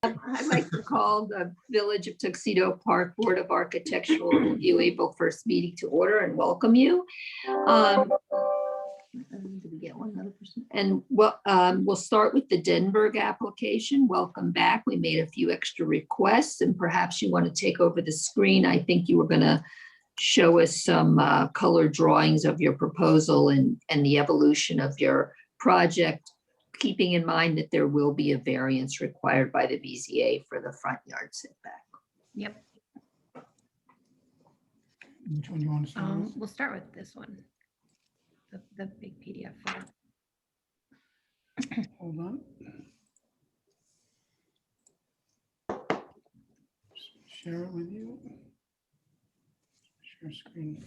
I'd like to call the Village of Tuxedo Park Board of Architectural Review April 1st meeting to order and welcome you. Did we get one other person? And we'll start with the Denberg application. Welcome back. We made a few extra requests and perhaps you want to take over the screen. I think you were going to show us some color drawings of your proposal and the evolution of your project, keeping in mind that there will be a variance required by the BZA for the front yard setback. Yep. Which one do you want to start with? We'll start with this one, the big PDF file. Hold on. Share it with you. Share screen.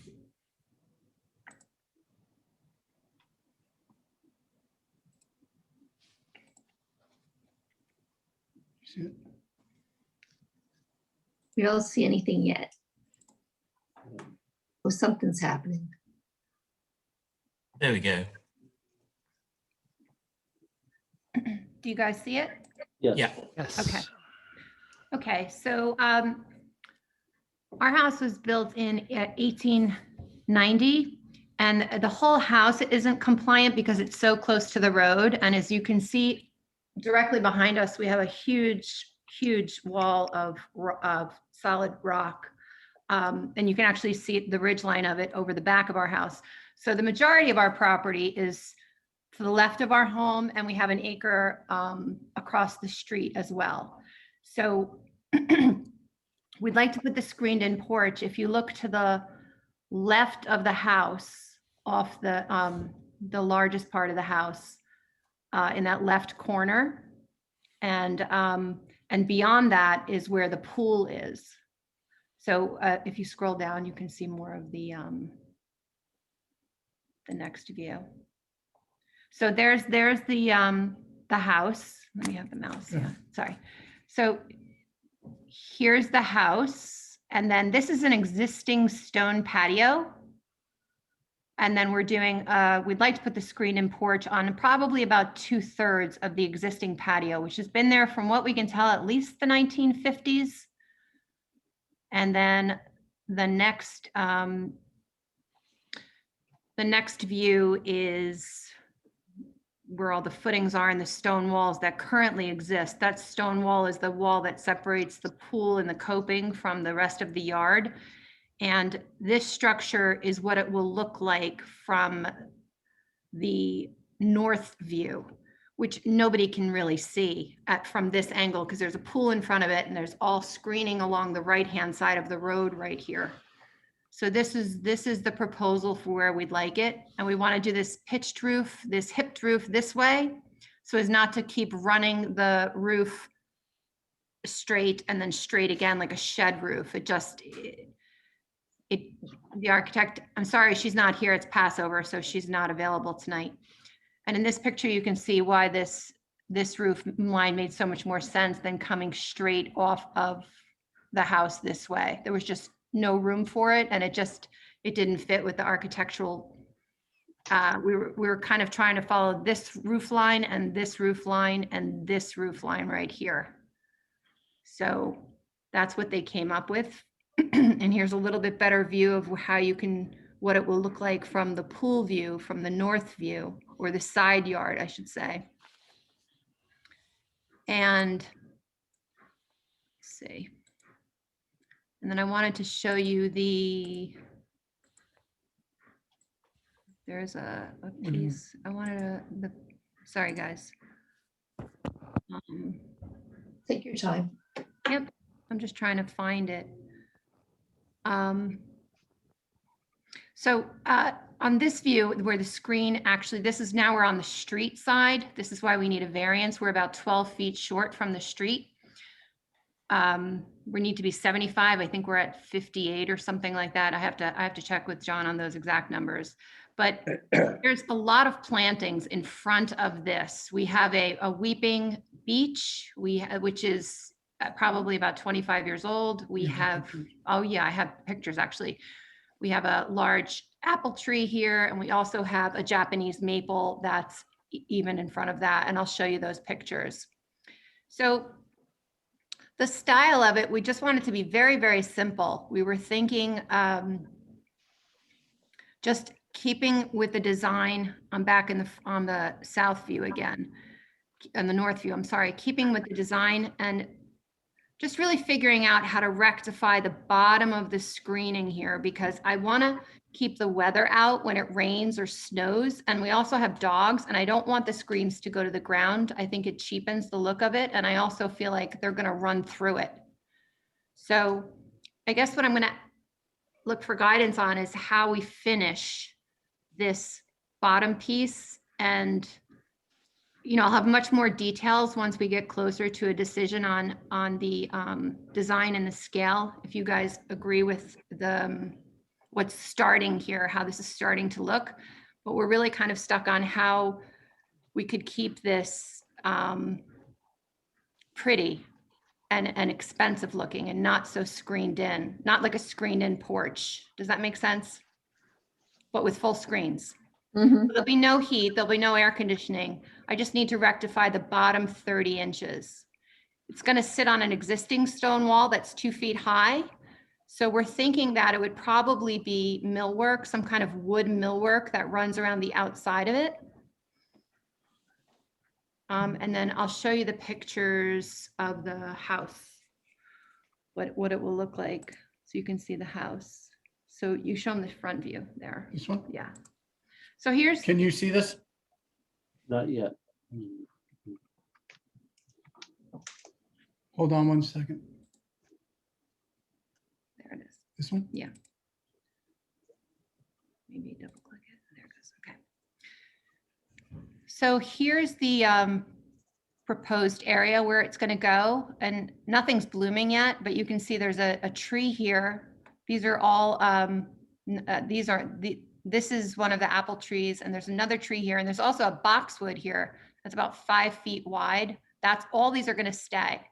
See it? We don't see anything yet. Well, something's happening. There we go. Do you guys see it? Yes. Yeah. Yes. Okay. Okay, so our house was built in 1890 and the whole house isn't compliant because it's so close to the road. And as you can see directly behind us, we have a huge wall of solid rock. And you can actually see the ridge line of it over the back of our house. So the majority of our property is to the left of our home, and we have an acre across the street as well. So we'd like to put the screened-in porch. If you look to the left of the house, off the largest part of the house, in that left corner, and beyond that is where the pool is. So if you scroll down, you can see more of the next view. So there's the house. Let me have the mouse. Yeah, sorry. So here's the house, and then this is an existing stone patio. And then we're doing, we'd like to put the screen-in porch on probably about 2/3 of the existing patio, which has been there from what we can tell, at least the 1950s. And then the next view is where all the footings are and the stone walls that currently exist. That stone wall is the wall that separates the pool and the coping from the rest of the yard. And this structure is what it will look like from the north view, which nobody can really see from this angle because there's a pool in front of it and there's all screening along the right-hand side of the road right here. So this is the proposal for where we'd like it. And we want to do this pitched roof, this hipped roof this way, so as not to keep running the roof straight and then straight again like a shed roof. The architect, I'm sorry, she's not here. It's Passover, so she's not available tonight. And in this picture, you can see why this roof line made so much more sense than coming straight off of the house this way. There was just no room for it, and it didn't fit with the architectural. We were kind of trying to follow this roof line and this roof line and this roof line right here. So that's what they came up with. And here's a little bit better view of what it will look like from the pool view, from the north view, or the side yard, I should say. And let's see. And then I wanted to show you there's a piece, sorry guys. Take your time. Yep, I'm just trying to find it. So on this view where the screen actually, we're on the street side. This is why we need a variance. We're about 12 feet short from the street. We need to be 75. I think we're at 58 or something like that. I have to check with John on those exact numbers. But there's a lot of plantings in front of this. We have a weeping beech, which is probably about 25 years old. We have, oh yeah, I have pictures actually. We have a large apple tree here, and we also have a Japanese maple that's even in front of that, and I'll show you those pictures. So The style of it, we just want it to be very, very simple. We were thinking just keeping with the design. I'm back on the south view again, and the north view, I'm sorry, keeping with the design and just really figuring out how to rectify the bottom of the screening here, because I want to keep the weather out when it rains or snows. And we also have dogs, and I don't want the screens to go to the ground. I think it cheapens the look of it. And I also feel like they're going to run through it. So I guess what I'm going to look for guidance on is how we finish this bottom piece. And I'll have much more details once we get closer to a decision on the design and the scale. If you guys agree with what's starting here, how this is starting to look, but we're really kind of stuck on how we could keep this pretty and expensive looking and not so screened in, not like a screened in porch. Does that make sense? But with full screens. Mhm. There'll be no heat, there'll be no air conditioning. I just need to rectify the bottom 30 inches. It's going to sit on an existing stone wall that's 2 feet high. So we're thinking that it would probably be millwork, some kind of wood millwork that runs around the outside of it. And then I'll show you the pictures of the house, what it will look like, so you can see the house. So you show them the front view there. This one? Yeah. So here's, Can you see this? Not yet. Hold on one second. there it is. This one? Maybe double click it. There it goes. Okay. So here's the proposed area where it's going to go, and nothing's blooming yet, but you can see there's a tree here. These are all this is one of the apple trees, and there's another tree here, and there's also a boxwood here that's about 5 feet wide. That's all these are going to stay.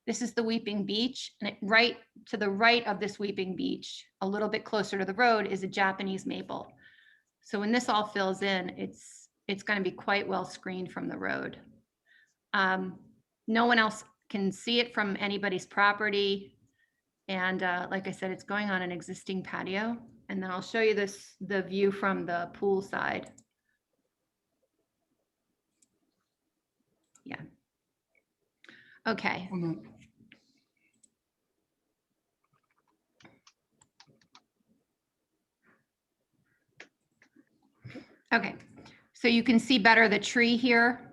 This is the Weeping Beech, and right to the right of this Weeping Beech, a little bit closer to the road, is a Japanese maple. So when this all fills in, it's going to be quite well screened from the road. No one else can see it from anybody's property. And like I said, it's going on an existing patio. And then I'll show you the view from the pool side. Yeah. Okay. Hold on. Okay. So you can see better the tree here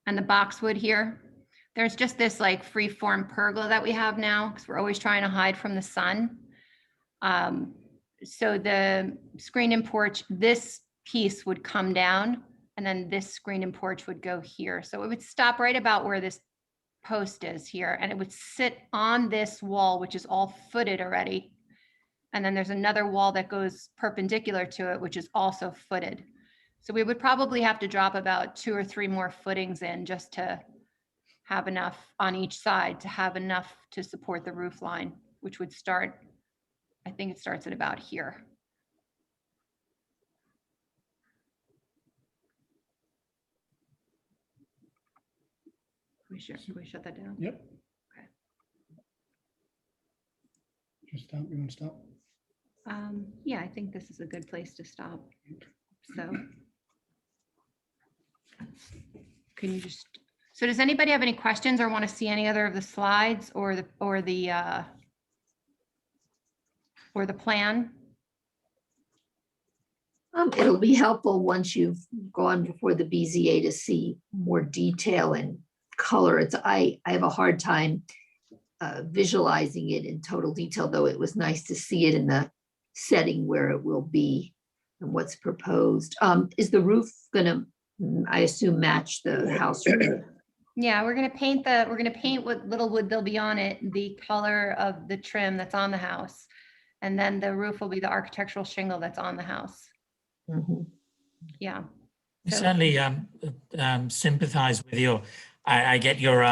and the boxwood here. There's just this like free form pergola that we have now, because we're always trying to hide from the sun. So the screen and porch, this piece would come down, and then this screen and porch would go here. So it would stop right about where this post is here, and it would sit on this wall, which is all footed already. And then there's another wall that goes perpendicular to it, which is also footed. So we would probably have to drop about 2 or 3 more footings in just to have enough on each side to have enough to support the roof line, which would start, I think it starts at about here. Can we shut that down? Yep. Okay. Just stop. You want to stop? Yeah, I think this is a good place to stop. So can you just, so does anybody have any questions or want to see any other of the slides or the plan? It'll be helpful once you've gone before the BZA to see more detail and color. I have a hard time visualizing it in total detail, though it was nice to see it in the setting where it will be and what's proposed. Is the roof gonna, I assume, match the house roof? Yeah, we're gonna paint what little wood there'll be on it, the color of the trim that's on the house. And then the roof will be the architectural shingle that's on the house. Mhm. Yeah. I So- certainly sympathize with your. I get your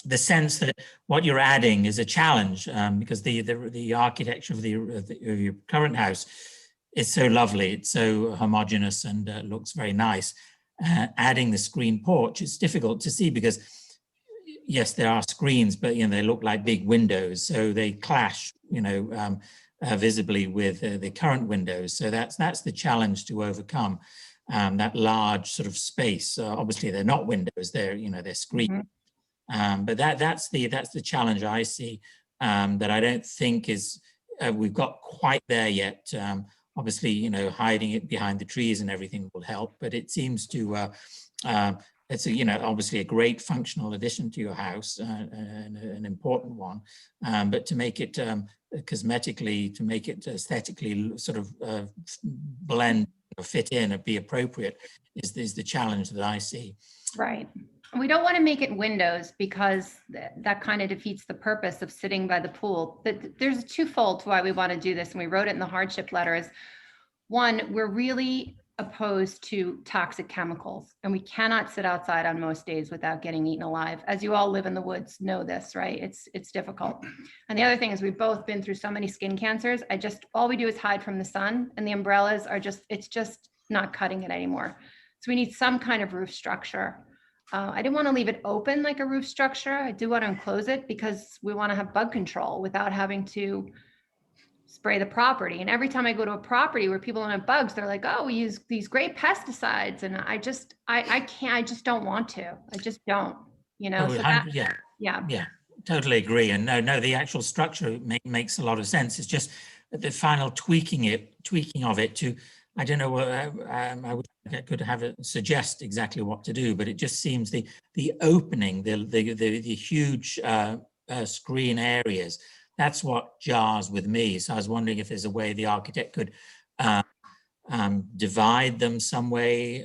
the sense that what you're adding is a challenge because the architecture of your current house is so lovely. It's so homogeneous and looks very nice. Adding the screen porch, it's difficult to see because yes, there are screens, but they look like big windows, so they clash, visibly with the current windows. So that's the challenge to overcome, that large sort of space. Obviously, they're not windows; they're screens. But that's the challenge I see, that I don't think is we've got quite there yet. Obviously, hiding it behind the trees and everything will help, but it seems to it's obviously a great functional addition to your house, and an important one. But to make it cosmetically, to make it aesthetically sort of blend or fit in or be appropriate is the challenge that I see. Right. We don't want to make it windows because that kind of defeats the purpose of sitting by the pool. There's twofold to why we want to do this, and we wrote it in the hardship letters. One, we're really opposed to toxic chemicals, and we cannot sit outside on most days without getting eaten alive. As you all live in the woods know this, right? It's difficult. And the other thing is we've both been through so many skin cancers. All we do is hide from the sun, and the umbrellas are it's just not cutting it anymore. So we need some kind of roof structure. I didn't want to leave it open like a roof structure. I do want to enclose it because we want to have bug control without having to spray the property. And every time I go to a property where people don't have bugs, they're like, oh, we use these great pesticides. And I just don't want to. I just don't, Oh, so yeah, totally agree. And no, the actual structure makes a lot of sense. It's just the final tweaking of it to, I don't know, I could have it suggest exactly what to do, but it just seems the opening, the huge screen areas, that's what jars with me. So I was wondering if there's a way the architect could divide them some way,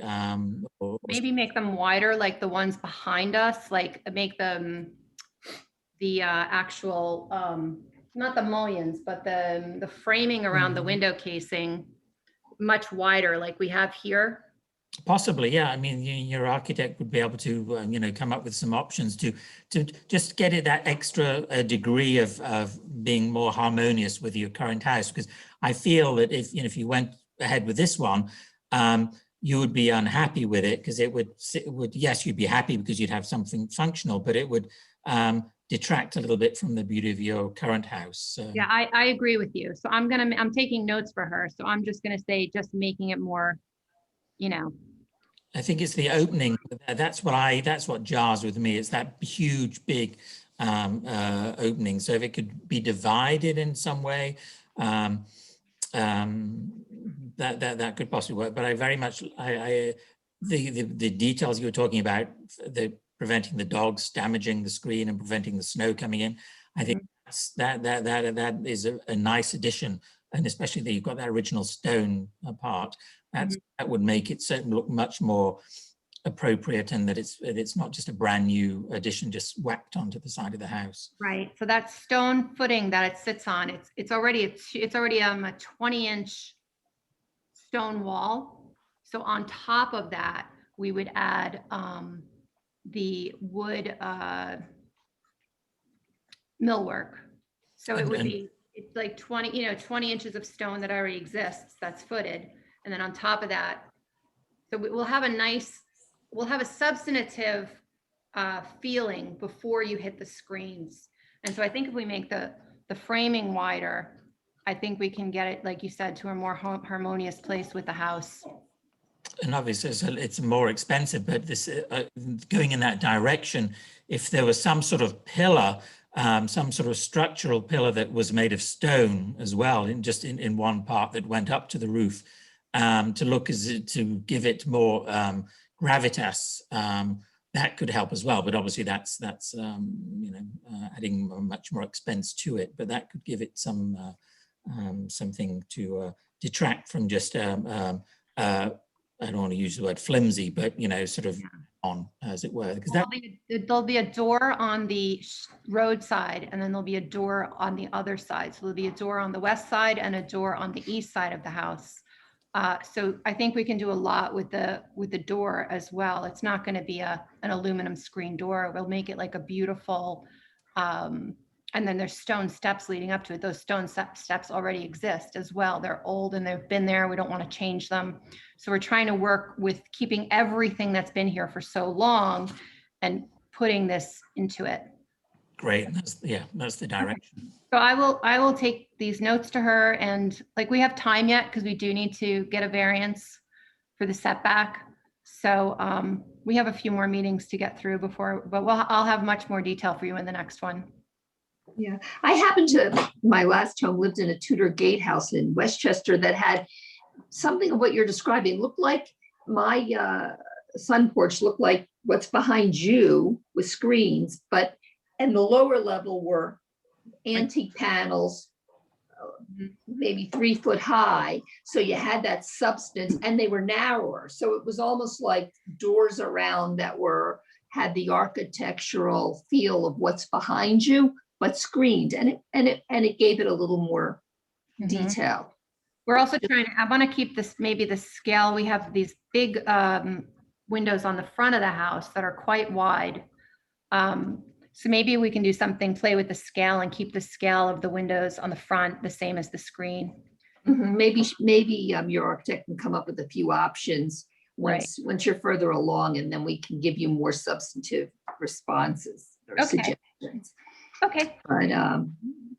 or maybe make them wider, like the ones behind us, like make them the actual, not the mullions, but the framing around the window casing much wider, like we have here. possibly, yeah. I mean, your architect would be able to, come up with some options to just get it that extra degree of being more harmonious with your current house. Because I feel that if you went ahead with this one, you would be unhappy with it, because it would yes, you'd be happy because you'd have something functional, but it would detract a little bit from the beauty of your current house. Yeah, I agree with you. So I'm taking notes for her. So I'm just gonna say, just making it more, I think it's the opening. That's what jars with me. It's that huge, big opening. So if it could be divided in some way, that could possibly work. But I very much, the details you were talking about, the preventing the dogs damaging the screen and preventing the snow coming in, I think that is a nice addition. And especially that you've got that original stone part, that would make it certainly look much more appropriate, and that it's not just a brand new addition just whacked onto the side of the house. right. So that stone footing that it sits on, it's already a 20-inch stone wall. So on top of that, we would add the wood millwork. So it would be, it's like 20 inches of stone that already exists, that's footed. And then on top of that, so we'll have a substantive feeling before you hit the screens. And so I think if we make the framing wider, I think we can get it, like you said, to a more harmonious place with the house. And obviously it's more expensive, but this going in that direction, if there was some sort of pillar, some sort of structural pillar that was made of stone as well, in one part that went up to the roof, to give it more gravitas, that could help as well. But obviously that's adding much more expense to it. But that could give it some something to detract from just I don't want to use the word flimsy, but sort of on, as it were. Because there'll be a door on the roadside, and then there'll be a door on the other side. So there'll be a door on the west side and a door on the east side of the house. So I think we can do a lot with the door as well. It's not going to be an aluminum screen door. We'll make it like a beautiful, and then there's stone steps leading up to it. Those stone steps already exist as well. They're old and they've been there. We don't want to change them. So we're trying to work with keeping everything that's been here for so long and putting this into it. Great. That's the direction. So I will take these notes to her, and like, we have time yet because we do need to get a variance for the setback. So we have a few more meetings to get through before, but I'll have much more detail for you in the next one. Yeah, I happened to, my last home lived in a Tudor gatehouse in Westchester that had something of what you're describing. It looked like my sun porch looked like what's behind you with screens, and the lower level were antique panels, maybe 3 foot high. So you had that substance, and they were narrower. So it was almost like doors around that had the architectural feel of what's behind you, but screened, and it gave it a little more detail. We're also I want to keep this, maybe the scale. We have these big windows on the front of the house that are quite wide. So maybe we can do something, play with the scale and keep the scale of the windows on the front the same as the screen. Maybe your architect can come up with a few options once you're further along, and then we can give you more substantive responses or suggestions. Okay. But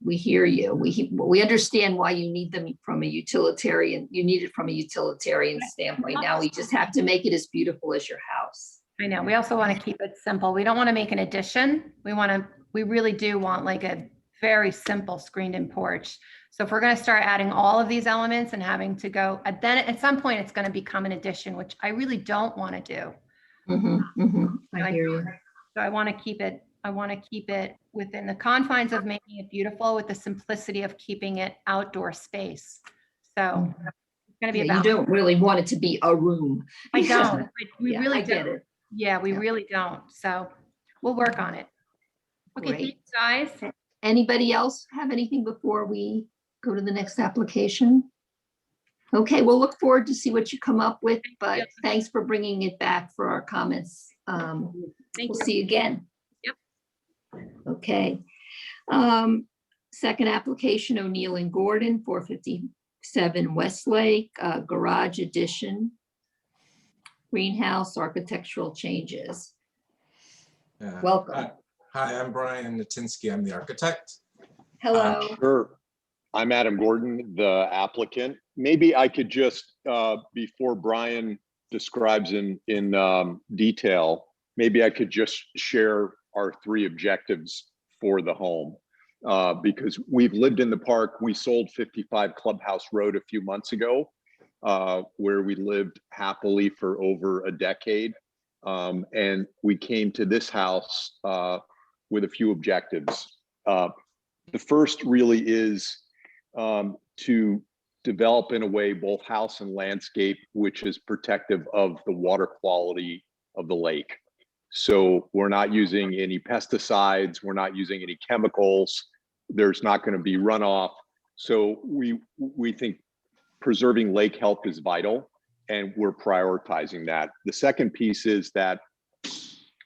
we hear you. We understand why you need them from a utilitarian. You need it from a utilitarian standpoint. Now we just have to make it as beautiful as your house. I know. We also want to keep it simple. We don't want to make an addition. We really do want like a very simple screened-in porch. So if we're going to start adding all of these elements and having to go, then at some point it's going to become an addition, which I really don't want to do. I hear you. So I want to keep it within the confines of making it beautiful with the simplicity of keeping it outdoor space. So it's going to be about. You don't really want it to be a room. I don't. We really I get it. Yeah, we really don't. So we'll work on it. Okay, Great. thanks, guys. Anybody else have anything before we go to the next application? Okay, we'll look forward to see what you come up with, but thanks for bringing it back for our comments. Thank We'll you. see you again. Yep. Okay. Second application, O'Neill and Gordon, 457 Westlake, garage addition, greenhouse, architectural changes. Welcome. Hi, I'm Brian Natinsky. I'm the architect. Hello. Sure. I'm Adam Gordon, the applicant. Maybe I could just, before Brian describes in detail, maybe I could just share our 3 objectives for the home. Because we've lived in the park. We sold 55 Clubhouse Road a few months ago, where we lived happily for over a decade. And we came to this house with a few objectives. The first really is to develop in a way both house and landscape, which is protective of the water quality of the lake. So we're not using any pesticides, we're not using any chemicals, there's not going to be runoff. So we think preserving lake health is vital, and we're prioritizing that. The second piece is that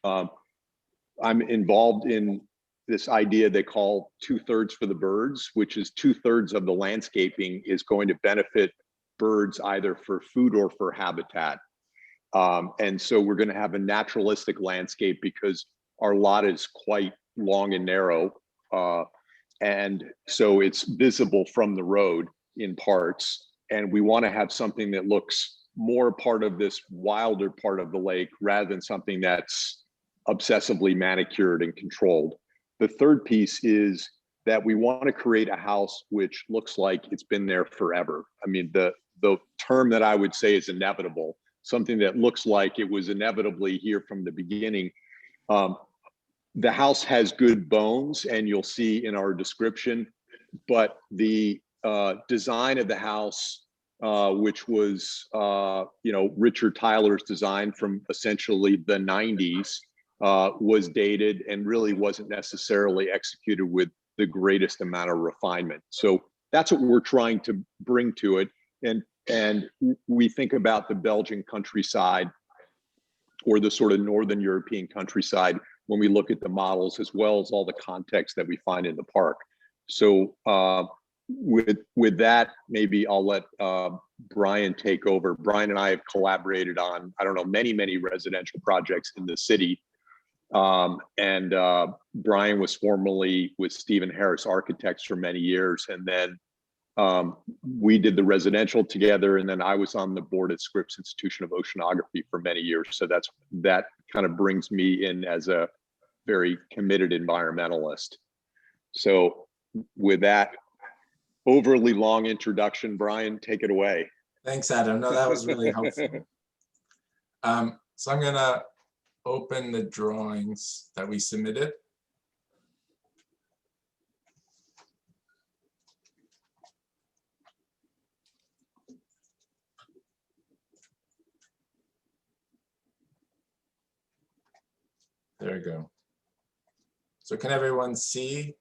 I'm involved in this idea they call 2/3 for the birds, which is 2/3 of the landscaping is going to benefit birds either for food or for habitat. And so we're going to have a naturalistic landscape because our lot is quite long and narrow. And so it's visible from the road in parts. And we want to have something that looks more part of this wilder part of the lake rather than something that's obsessively manicured and controlled. The third piece is that we want to create a house which looks like it's been there forever. I mean, the term that I would say is inevitable, something that looks like it was inevitably here from the beginning. The house has good bones, and you'll see in our description, but the design of the house, which was Richard Tyler's design from essentially the 90s, was dated and really wasn't necessarily executed with the greatest amount of refinement. So that's what we're trying to bring to it. And we think about the Belgian countryside or the sort of Northern European countryside when we look at the models, as well as all the context that we find in the park. So with that, maybe I'll let Brian take over. Brian and I have collaborated on, I don't know, many residential projects in the city. Brian was formerly with Stephen Harris Architects for many years. And then we did the residential together. And then I was on the board at Scripps Institution of Oceanography for many years. So that kind of brings me in as a very committed environmentalist. So with that overly long introduction, Brian, take it away. Thanks, Adam. No, that was really helpful. So I'm gonna open the drawings that we submitted. There we go. So can everyone see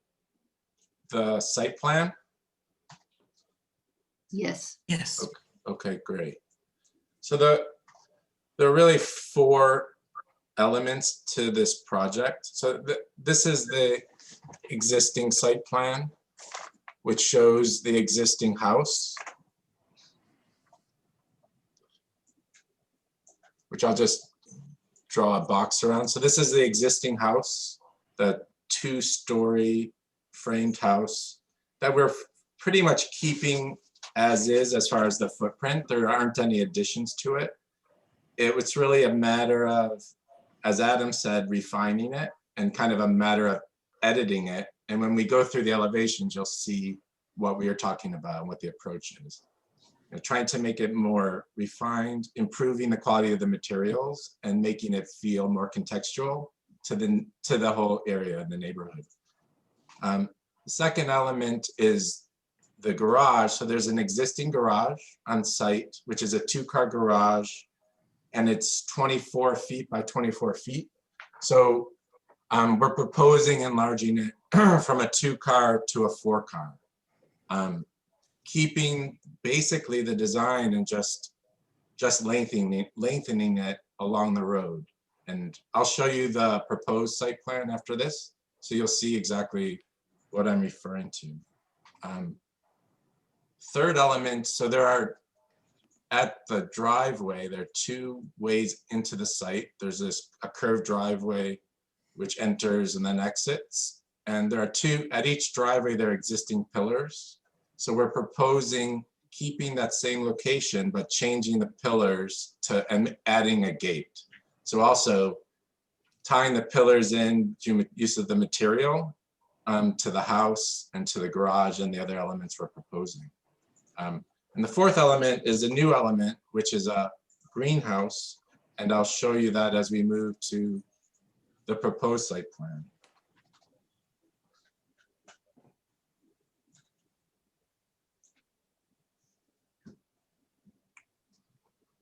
the site plan? Yes. Yes. Okay, great. So there are really 4 elements to this project. So this is the existing site plan, which shows the existing house, which I'll just draw a box around. So this is the existing house, the 2-story framed house that we're pretty much keeping as is as far as the footprint. There aren't any additions to it. It was really a matter of, as Adam said, refining it and kind of a matter of editing it. And when we go through the elevations, you'll see what we are talking about and what the approach is. Trying to make it more refined, improving the quality of the materials and making it feel more contextual to the whole area in the neighborhood. The second element is the garage. So there's an existing garage on site, which is a 2-car garage, and it's 24 feet by 24 feet. So we're proposing enlarging it from a 2-car to a 4-car. Keeping basically the design and just lengthening it along the road. And I'll show you the proposed site plan after this, so you'll see exactly what I'm referring to. Third element, so there are, at the driveway, there are 2 ways into the site. There's a curved driveway which enters and then exits. And there are 2, at each driveway, there are existing pillars. So we're proposing keeping that same location, but changing the pillars and adding a gate. So also tying the pillars in use of the material to the house and to the garage and the other elements we're proposing. And the 4th element is a new element, which is a greenhouse. And I'll show you that as we move to the proposed site plan.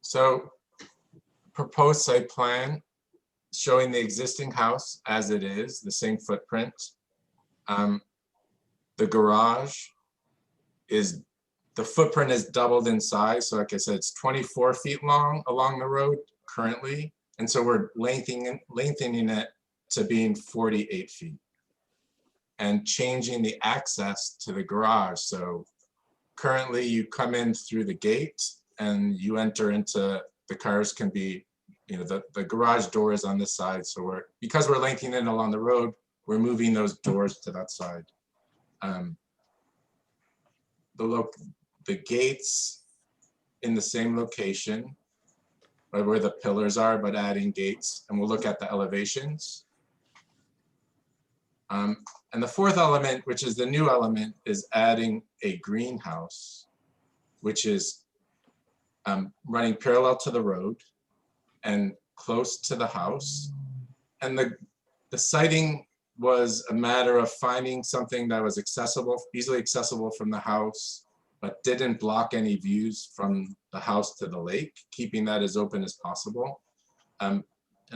So proposed site plan showing the existing house as it is, the same footprint. The garage is, the footprint is doubled in size. So like I said, it's 24 feet long along the road currently. And so we're lengthening it to being 48 feet and changing the access to the garage. So currently you come in through the gate and you enter into, the cars can be, the garage door is on this side. So because we're lengthening it along the road, we're moving those doors to that side. The gates in the same location where the pillars are, but adding gates, and we'll look at the elevations. And the 4th element, which is the new element, is adding a greenhouse, which is running parallel to the road and close to the house. And the siting was a matter of finding something that was accessible, easily accessible from the house, but didn't block any views from the house to the lake, keeping that as open as possible. And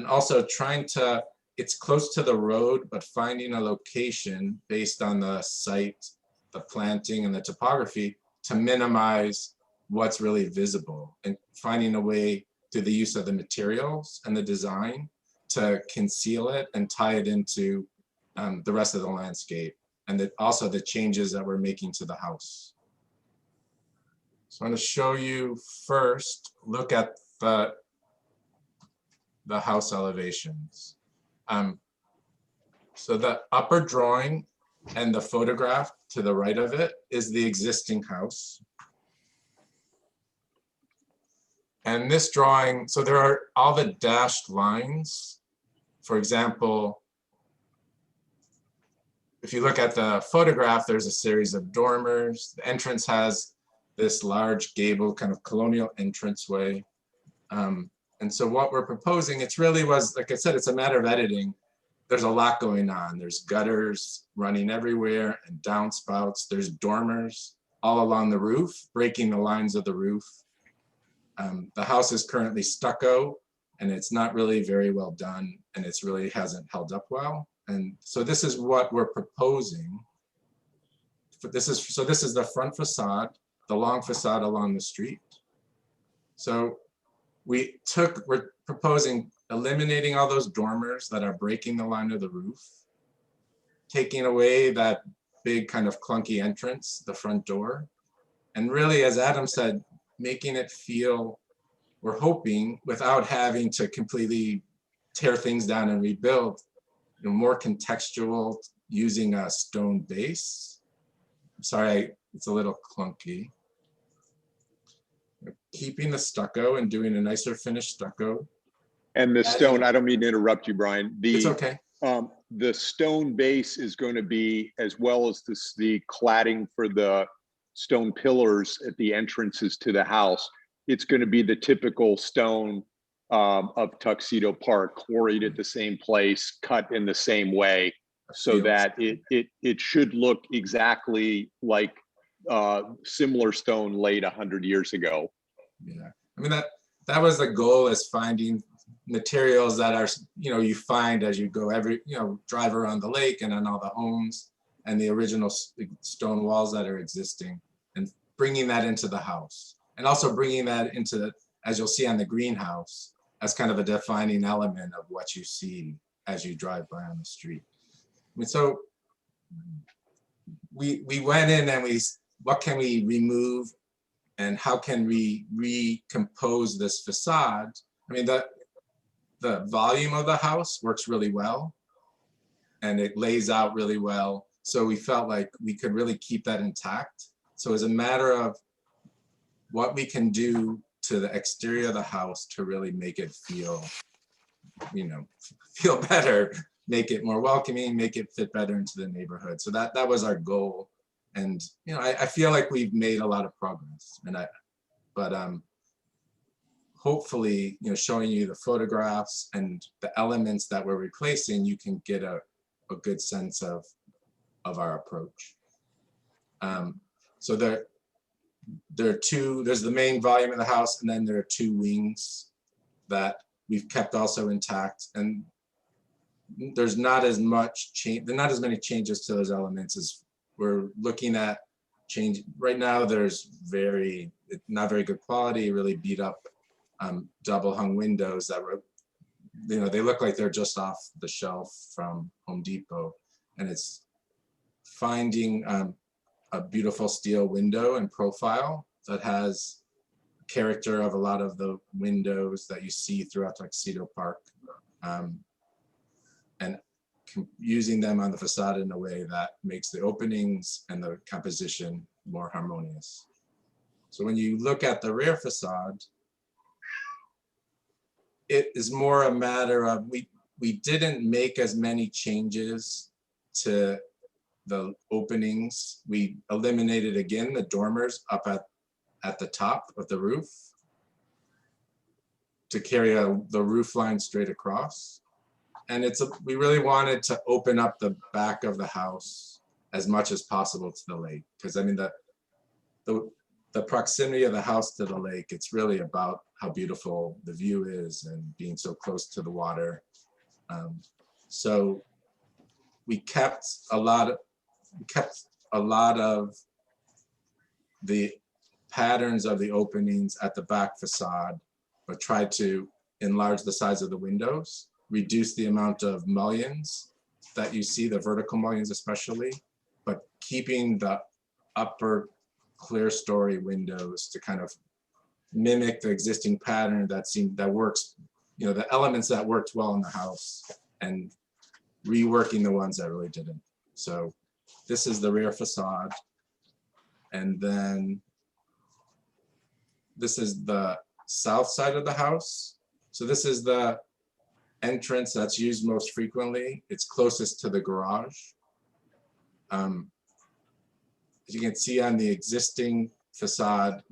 also trying to, it's close to the road, but finding a location based on the site, the planting and the topography to minimize what's really visible, and finding a way through the use of the materials and the design to conceal it and tie it into the rest of the landscape, and also the changes that we're making to the house. So I'm going to show you first, look at the house elevations. So the upper drawing and the photograph to the right of it is the existing house. And this drawing, so there are all the dashed lines. For example, if you look at the photograph, there's a series of dormers. The entrance has this large gable kind of colonial entranceway. And so what we're proposing, it's really was, like I said, it's a matter of editing. There's a lot going on. There's gutters running everywhere and downspouts. There's dormers all along the roof, breaking the lines of the roof. The house is currently stucco and it's not really very well done and it's really hasn't held up well. And so this is what we're proposing. This is the front facade, the long facade along the street. So we're proposing eliminating all those dormers that are breaking the line of the roof, taking away that big kind of clunky entrance, the front door. And really, as Adam said, making it feel, we're hoping, without having to completely tear things down and rebuild, more contextual, using a stone base. I'm sorry, it's a little clunky. Keeping the stucco and doing a nicer finished stucco. And the stone, I don't mean to interrupt you, Brian. It's okay. The stone base is going to be, as well as the cladding for the stone pillars at the entrances to the house, it's going to be the typical stone of Tuxedo Park, quarried at the same place, cut in the same way, so that it should look exactly like similar stone laid 100 years ago. Yeah, I mean that was the goal, is finding materials that are, you find as you go drive around the lake and on all the homes and the original stone walls that are existing, and bringing that into the house, and also bringing that into the, as you'll see on the greenhouse, as kind of a defining element of what you see as you drive by on the street. I mean, so we went in and what can we remove and how can we recompose this facade? I mean, the volume of the house works really well and it lays out really well. So we felt like we could really keep that intact. So it's a matter of what we can do to the exterior of the house to really make it feel, feel better, make it more welcoming, make it fit better into the neighborhood. So that was our goal. And, I feel like we've made a lot of progress, but hopefully, showing you the photographs and the elements that we're replacing, you can get a good sense of our approach. So there's the main volume of the house, and then there are two wings that we've kept also intact. And there's not as much change, there are not as many changes to those elements as we're looking at change. Right now, there's not very good quality, really beat up double hung windows that were, they look like they're just off the shelf from Home Depot. And it's finding a beautiful steel window and profile that has character of a lot of the windows that you see throughout Tuxedo Park, and using them on the facade in a way that makes the openings and the composition more harmonious. So when you look at the rear facade, it is more a matter of, we didn't make as many changes to the openings. We eliminated, again, the dormers up at the top of the roof to carry the roof line straight across. And we really wanted to open up the back of the house as much as possible to the lake. Because I mean, the proximity of the house to the lake, it's really about how beautiful the view is and being so close to the water. So we kept a lot of the patterns of the openings at the back facade, but tried to enlarge the size of the windows, reduce the amount of mullions that you see, the vertical mullions especially, but keeping the upper clear story windows to kind of mimic the existing pattern that works, the elements that worked well in the house, and reworking the ones that really didn't. So this is the rear facade. And then this is the south side of the house. So this is the entrance that's used most frequently. It's closest to the garage. As you can see on the existing facade,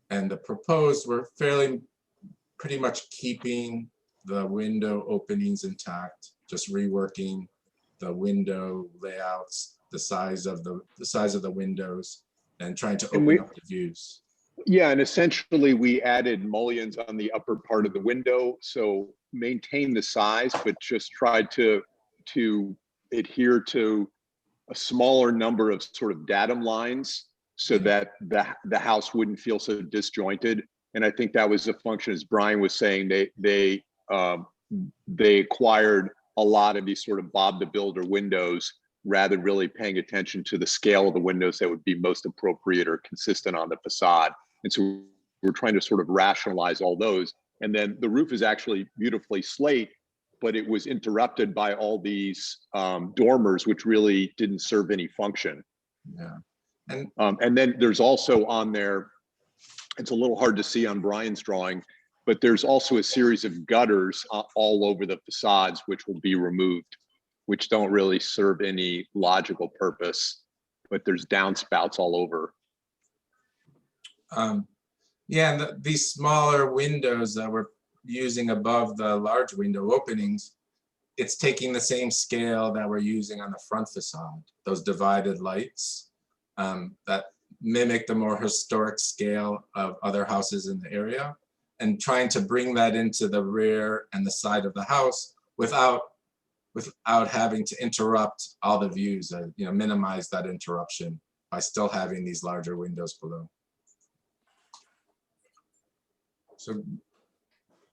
and the proposed, we're pretty much keeping the window openings intact, just reworking the window layouts, the size of the windows, and trying to open up the views. Yeah, and essentially we added mullions on the upper part of the window, so maintain the size, but just tried to adhere to a smaller number of sort of datum lines so that the house wouldn't feel so disjointed. And I think that was a function, as Brian was saying, they acquired a lot of these sort of Bob the Builder windows rather than really paying attention to the scale of the windows that would be most appropriate or consistent on the facade. And so we're trying to sort of rationalize all those. And then the roof is actually beautifully slate, but it was interrupted by all these dormers, which really didn't serve any function. Yeah. And then there's also on there, it's a little hard to see on Brian's drawing, but there's also a series of gutters all over the facades, which will be removed, which don't really serve any logical purpose, but there's downspouts all over. Yeah, and these smaller windows that we're using above the large window openings, it's taking the same scale that we're using on the front facade, those divided lights that mimic the more historic scale of other houses in the area, and trying to bring that into the rear and the side of the house without having to interrupt all the views, minimize that interruption by still having these larger windows below. So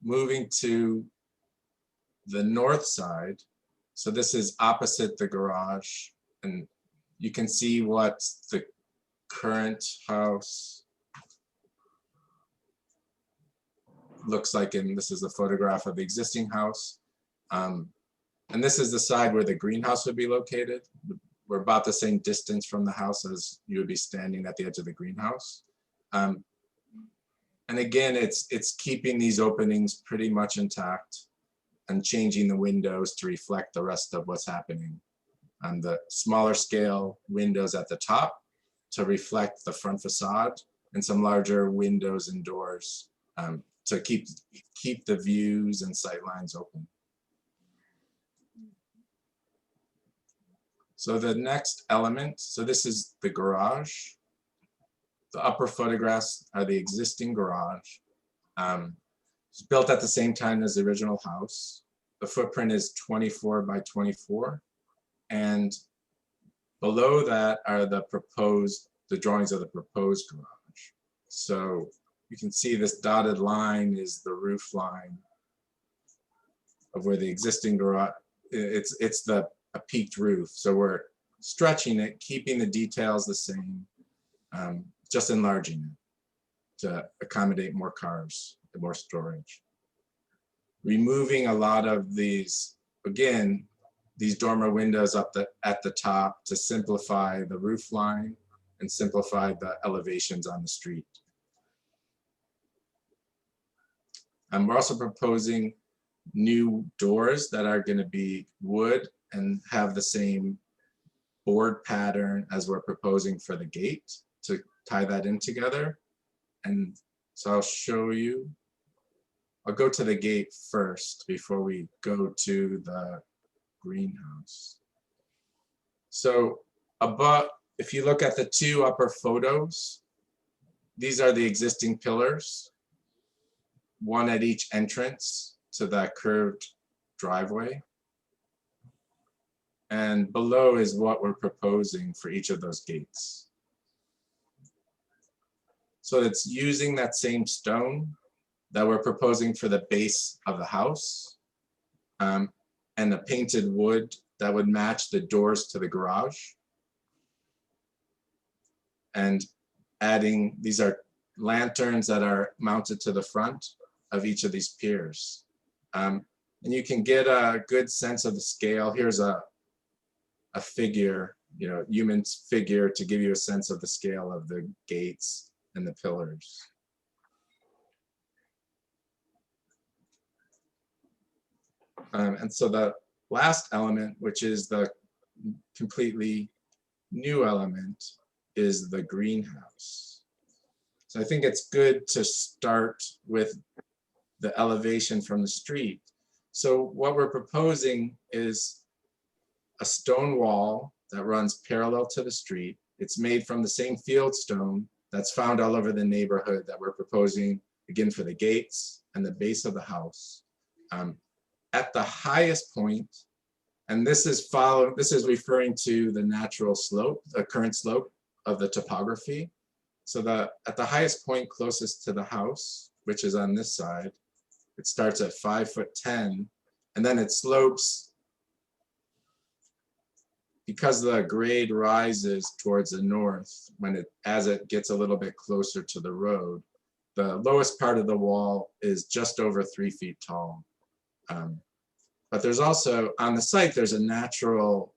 moving to the north side, so this is opposite the garage, and you can see what the current house looks like, and this is a photograph of the existing house. And this is the side where the greenhouse would be located. We're about the same distance from the house as you would be standing at the edge of the greenhouse. And again, it's keeping these openings pretty much intact and changing the windows to reflect the rest of what's happening. And the smaller scale windows at the top to reflect the front facade, and some larger windows and doors to keep the views and sight lines open. So the next element, so this is the garage. The upper photographs are the existing garage. It's built at the same time as the original house. The footprint is 24 by 24. And below that are the drawings of the proposed garage. So you can see this dotted line is the roof line of where the existing garage, it's a peaked roof. So we're stretching it, keeping the details the same, just enlarging it to accommodate more cars and more storage. Removing a lot of these, again, these dormer windows at the top to simplify the roof line and simplify the elevations on the street. And we're also proposing new doors that are going to be wood and have the same board pattern as we're proposing for the gate to tie that in together. And so I'll show you. I'll go to the gate first before we go to the greenhouse. So above, if you look at the two upper photos, these are the existing pillars, one at each entrance to that curved driveway. And below is what we're proposing for each of those gates. So it's using that same stone that we're proposing for the base of the house, and the painted wood that would match the doors to the garage. And adding, these are lanterns that are mounted to the front of each of these piers. And you can get a good sense of the scale. Here's a figure, human figure to give you a sense of the scale of the gates and the pillars. And so the last element, which is the completely new element, is the greenhouse. So I think it's good to start with the elevation from the street. So what we're proposing is a stone wall that runs parallel to the street. It's made from the same field stone that's found all over the neighborhood that we're proposing, again, for the gates and the base of the house. At the highest point, and this is referring to the natural slope, the current slope of the topography. So at the highest point closest to the house, which is on this side, it starts at 5'10", and then it slopes because the grade rises towards the north as it gets a little bit closer to the road. The lowest part of the wall is just over 3 feet tall. But there's also, on the site, there's a natural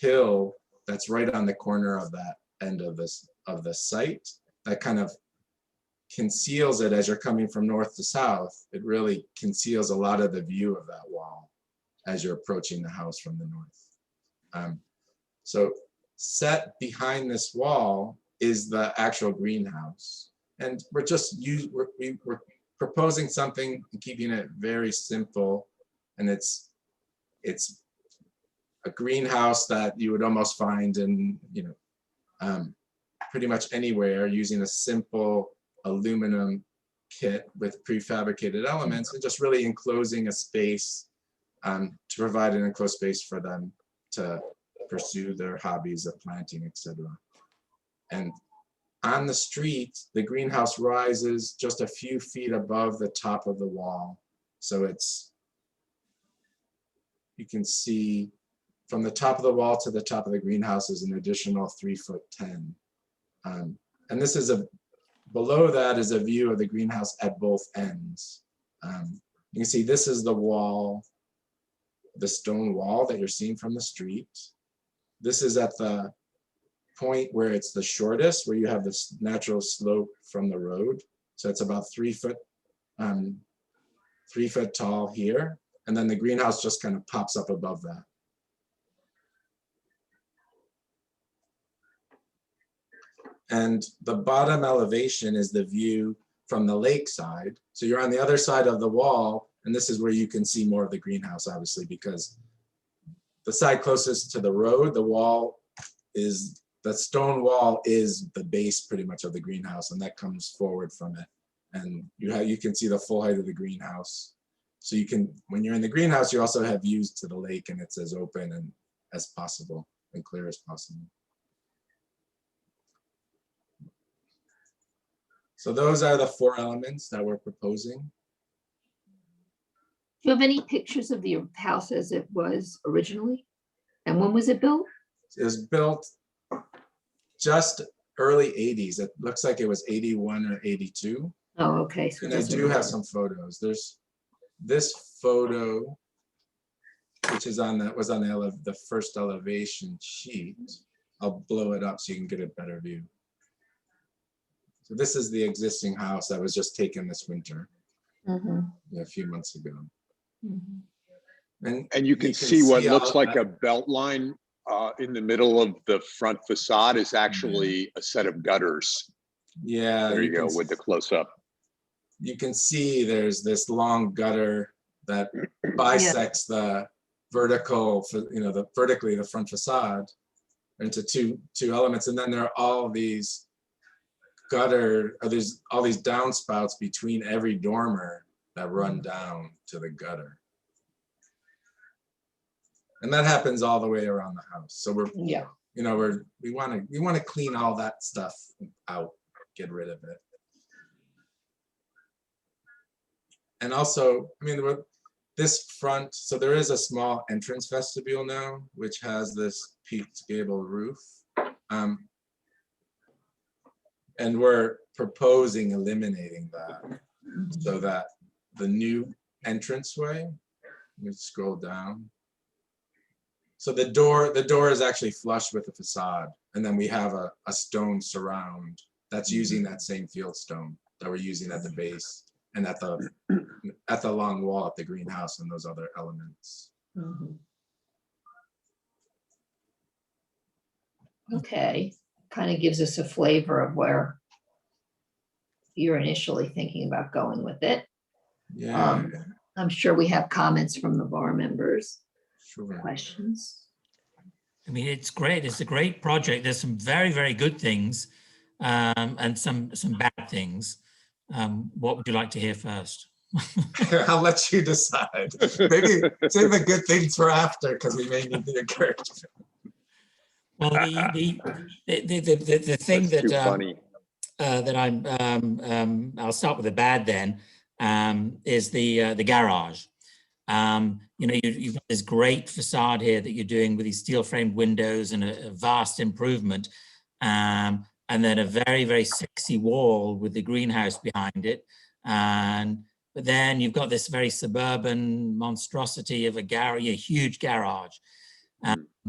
hill that's right on the corner of that end of the site that kind of conceals it as you're coming from north to south. It really conceals a lot of the view of that wall as you're approaching the house from the north. So set behind this wall is the actual greenhouse. And we're proposing something and keeping it very simple. And it's a greenhouse that you would almost find in, pretty much anywhere, using a simple aluminum kit with prefabricated elements and just really enclosing a space to provide an enclosed space for them to pursue their hobbies of planting, etc. And on the street, the greenhouse rises just a few feet above the top of the wall. So you can see from the top of the wall to the top of the greenhouse is an additional 3'10". And this is below that is a view of the greenhouse at both ends. You can see this is the wall, the stone wall that you're seeing from the street. This is at the point where it's the shortest, where you have this natural slope from the road. So it's about 3 foot tall here. And then the greenhouse just kind of pops up above that. And the bottom elevation is the view from the lake side. So you're on the other side of the wall, and this is where you can see more of the greenhouse, obviously, because the side closest to the road, the stone wall is the base pretty much of the greenhouse, and that comes forward from it. And you can see the full height of the greenhouse. So when you're in the greenhouse, you also have views to the lake, and it's as open and as possible and clear as possible. So those are the 4 elements that we're proposing. Do you have any pictures of the house as it was originally? And when was it built? It was built just early 80s. It looks like it was 81 or 82. Oh, okay. So and I do have some photos. There's this photo, which was on the first elevation sheet. I'll blow it up so you can get a better view. So this is the existing house that was just taken this winter, a few months ago. And you can see what looks like a belt line in the middle of the front facade is actually a set of gutters. Yeah, there you go with the close up. You can see there's this long gutter that bisects the vertical, vertically the front facade into two elements, and then there are all these there's all these downspouts between every dormer that run down to the gutter. And that happens all the way around the house. So we want to clean all that stuff out, get rid of it. And also, this front, so there is a small entrance vestibule now, which has this peaked gable roof. And we're proposing eliminating that so that the new entranceway me scroll down. So the door is actually flush with the facade, and then we have a stone surround that's using that same field stone that we're using at the base and at the long wall at the greenhouse and those other elements. Mhm. Okay, kind of gives us a flavor of where you're initially thinking about going with it. Yeah, I'm sure we have comments from the bar members, sure. questions. I mean, it's great. It's a great project. There's some very, very good things and some bad things. What would you like to hear first? I'll let you decide. Maybe save the good things for after, because we may need the encouragement. Well, the thing That's too that funny. that I'll start with the bad then, is the garage. You know, you've got this great facade here that you're doing with these steel framed windows and a vast improvement. And then a very, very sexy wall with the greenhouse behind it. But then you've got this very suburban monstrosity of a huge garage.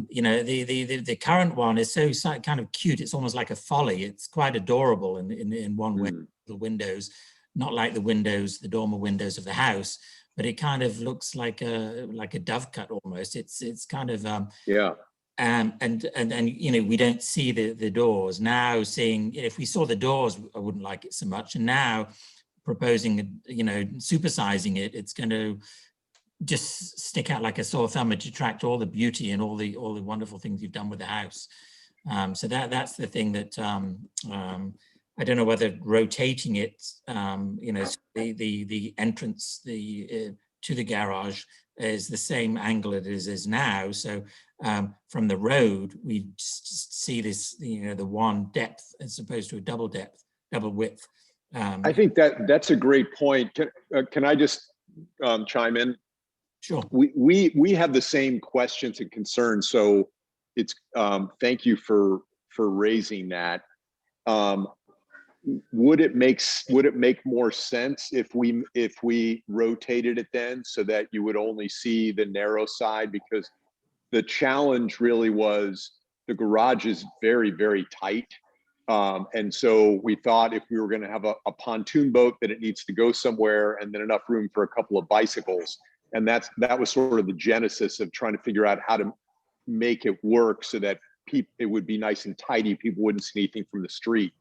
You know, the current one is so kind of cute. It's almost like a folly. It's quite adorable in one way, the windows, not like the dormer windows of the house, but it kind of looks like a dove cut almost. It's kind of Yeah. and you know, we don't see the doors now. Seeing, if we saw the doors, I wouldn't like it so much. And now proposing, you know, supersizing it, it's going to just stick out like a sore thumb and detract all the beauty and all the wonderful things you've done with the house. So that's the thing that I don't know whether rotating it, you know, the entrance to the garage is the same angle it is now. So from the road, we just see this, you know, the one depth as opposed to a double width. I think that's a great point. Can I just chime in? Sure. We have the same questions and concerns. So it's thank you for raising that. Would it make more sense if we rotated it then, so that you would only see the narrow side? Because the challenge really was the garage is very, very tight. And so we thought if we were going to have a pontoon boat, that it needs to go somewhere, and then enough room for a couple of bicycles. And that was sort of the genesis of trying to figure out how to make it work so that it would be nice and tidy. People wouldn't see anything from the street.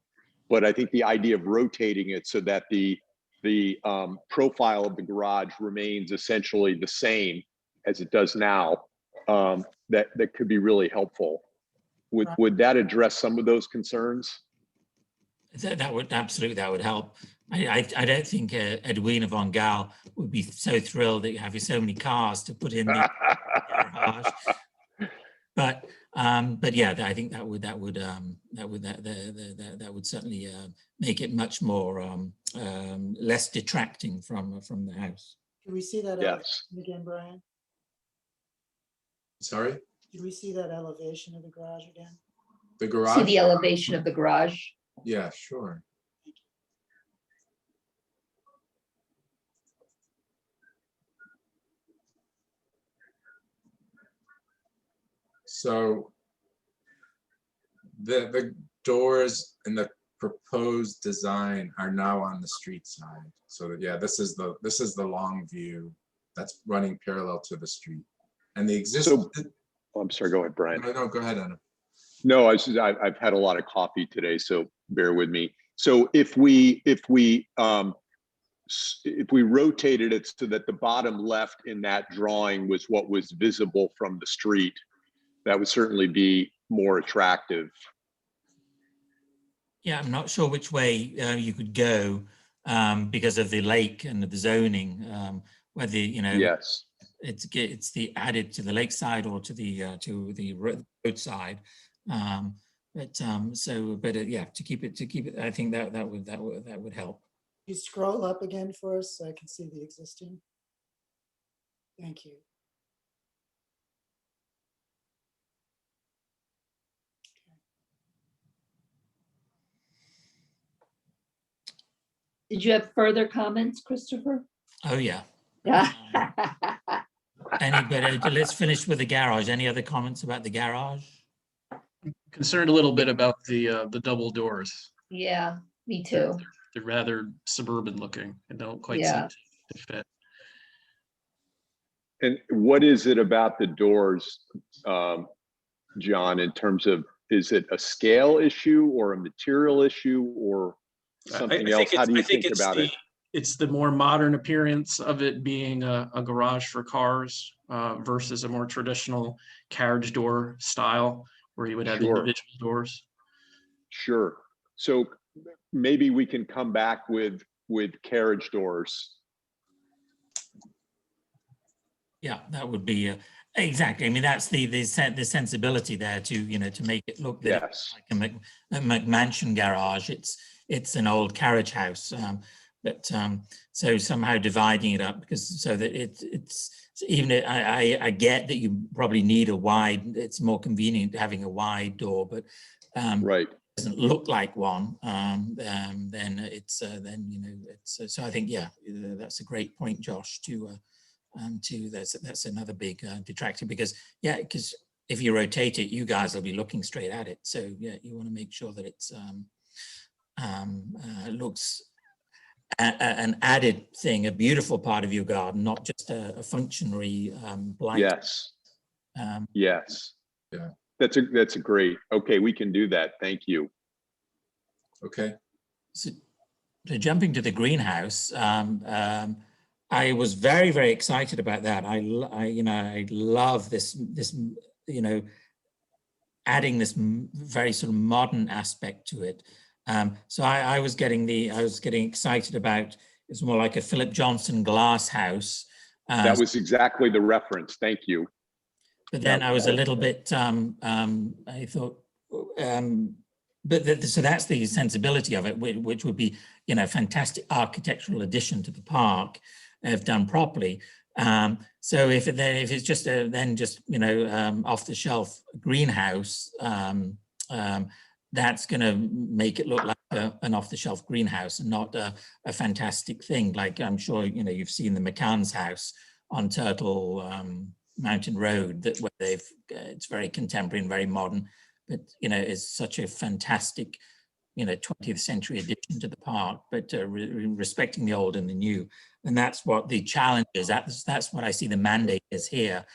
But I think the idea of rotating it so that the profile of the garage remains essentially the same as it does now, that could be really helpful. Would that address some of those concerns? That would absolutely, that would help. I don't think Edwina von Gaal would be so thrilled that you have so many cars to put in the garage. But yeah, I think that would certainly make it much more less detracting from the house. Can we see that Yes. elevation again, Brian? Sorry, Did we see that elevation of the garage again? the See garage? the elevation of the garage? Yeah, sure. So the doors and the proposed design are now on the street side. So that, yeah, this is the long view that's running parallel to the street. And the existing. Oh, I'm sorry, go ahead, Brian. No, go ahead, Anna. No, I've had a lot of coffee today, so bear with me. So if we rotated it so that the bottom left in that drawing was what was visible from the street, that would certainly be more attractive. Yeah, I'm not sure which way you could go because of the lake and the zoning. Whether, you know, Yes. it's the added to the lakeside or to the roadside. Yeah, to keep it, I think that would help. You scroll up again for us so I can see the existing. Thank you. Did you have further comments, Christopher? Oh yeah. Yeah. Let's finish with the garage. Any other comments about the garage? Concerned a little bit about the double doors. Yeah, me too. They're rather suburban looking and don't quite Yeah. seem to fit. And what is it about the doors, John, in terms of, is it a scale issue or a material issue or something else? How do you think about it? It's the more modern appearance of it being a garage for cars versus a more traditional carriage door style where you would have Sure. individual doors. Sure. So maybe we can come back with carriage doors. Yeah, that would be exactly. I mean, that's the sensibility there to make it look that Yes. it's like a McMansion garage. It's an old carriage house, but so somehow dividing it up because so that it's even I get that you probably need a wide. It's more convenient having a wide door, but Right. doesn't look like one. Then it's it's so I think that's a great point, Josh. That's another big detractor because if you rotate it, you guys will be looking straight at it. So yeah, you want to make sure that it's looks an added thing, a beautiful part of your garden, not just a functionary blight. Yes. Yes. Yeah. That's a great. Okay, we can do that. Thank you. Okay. So jumping to the greenhouse, I was very, very excited about that. I love this, adding this very sort of modern aspect to it. So I was getting excited about, it's more like a Philip Johnson glass house. That was exactly the reference. Thank you. But then I was a little bit, I thought, so that's the sensibility of it, which would be, fantastic architectural addition to the park if done properly. So if it's just off the shelf greenhouse, that's going to make it look like an off the shelf greenhouse and not a fantastic thing. Like I'm sure you've seen the McCann's house on Turtle Mountain Road where it's very contemporary and very modern, but is such a fantastic 20th century addition to the park, but respecting the old and the new. And that's what the challenge is. That's what I see the mandate is here.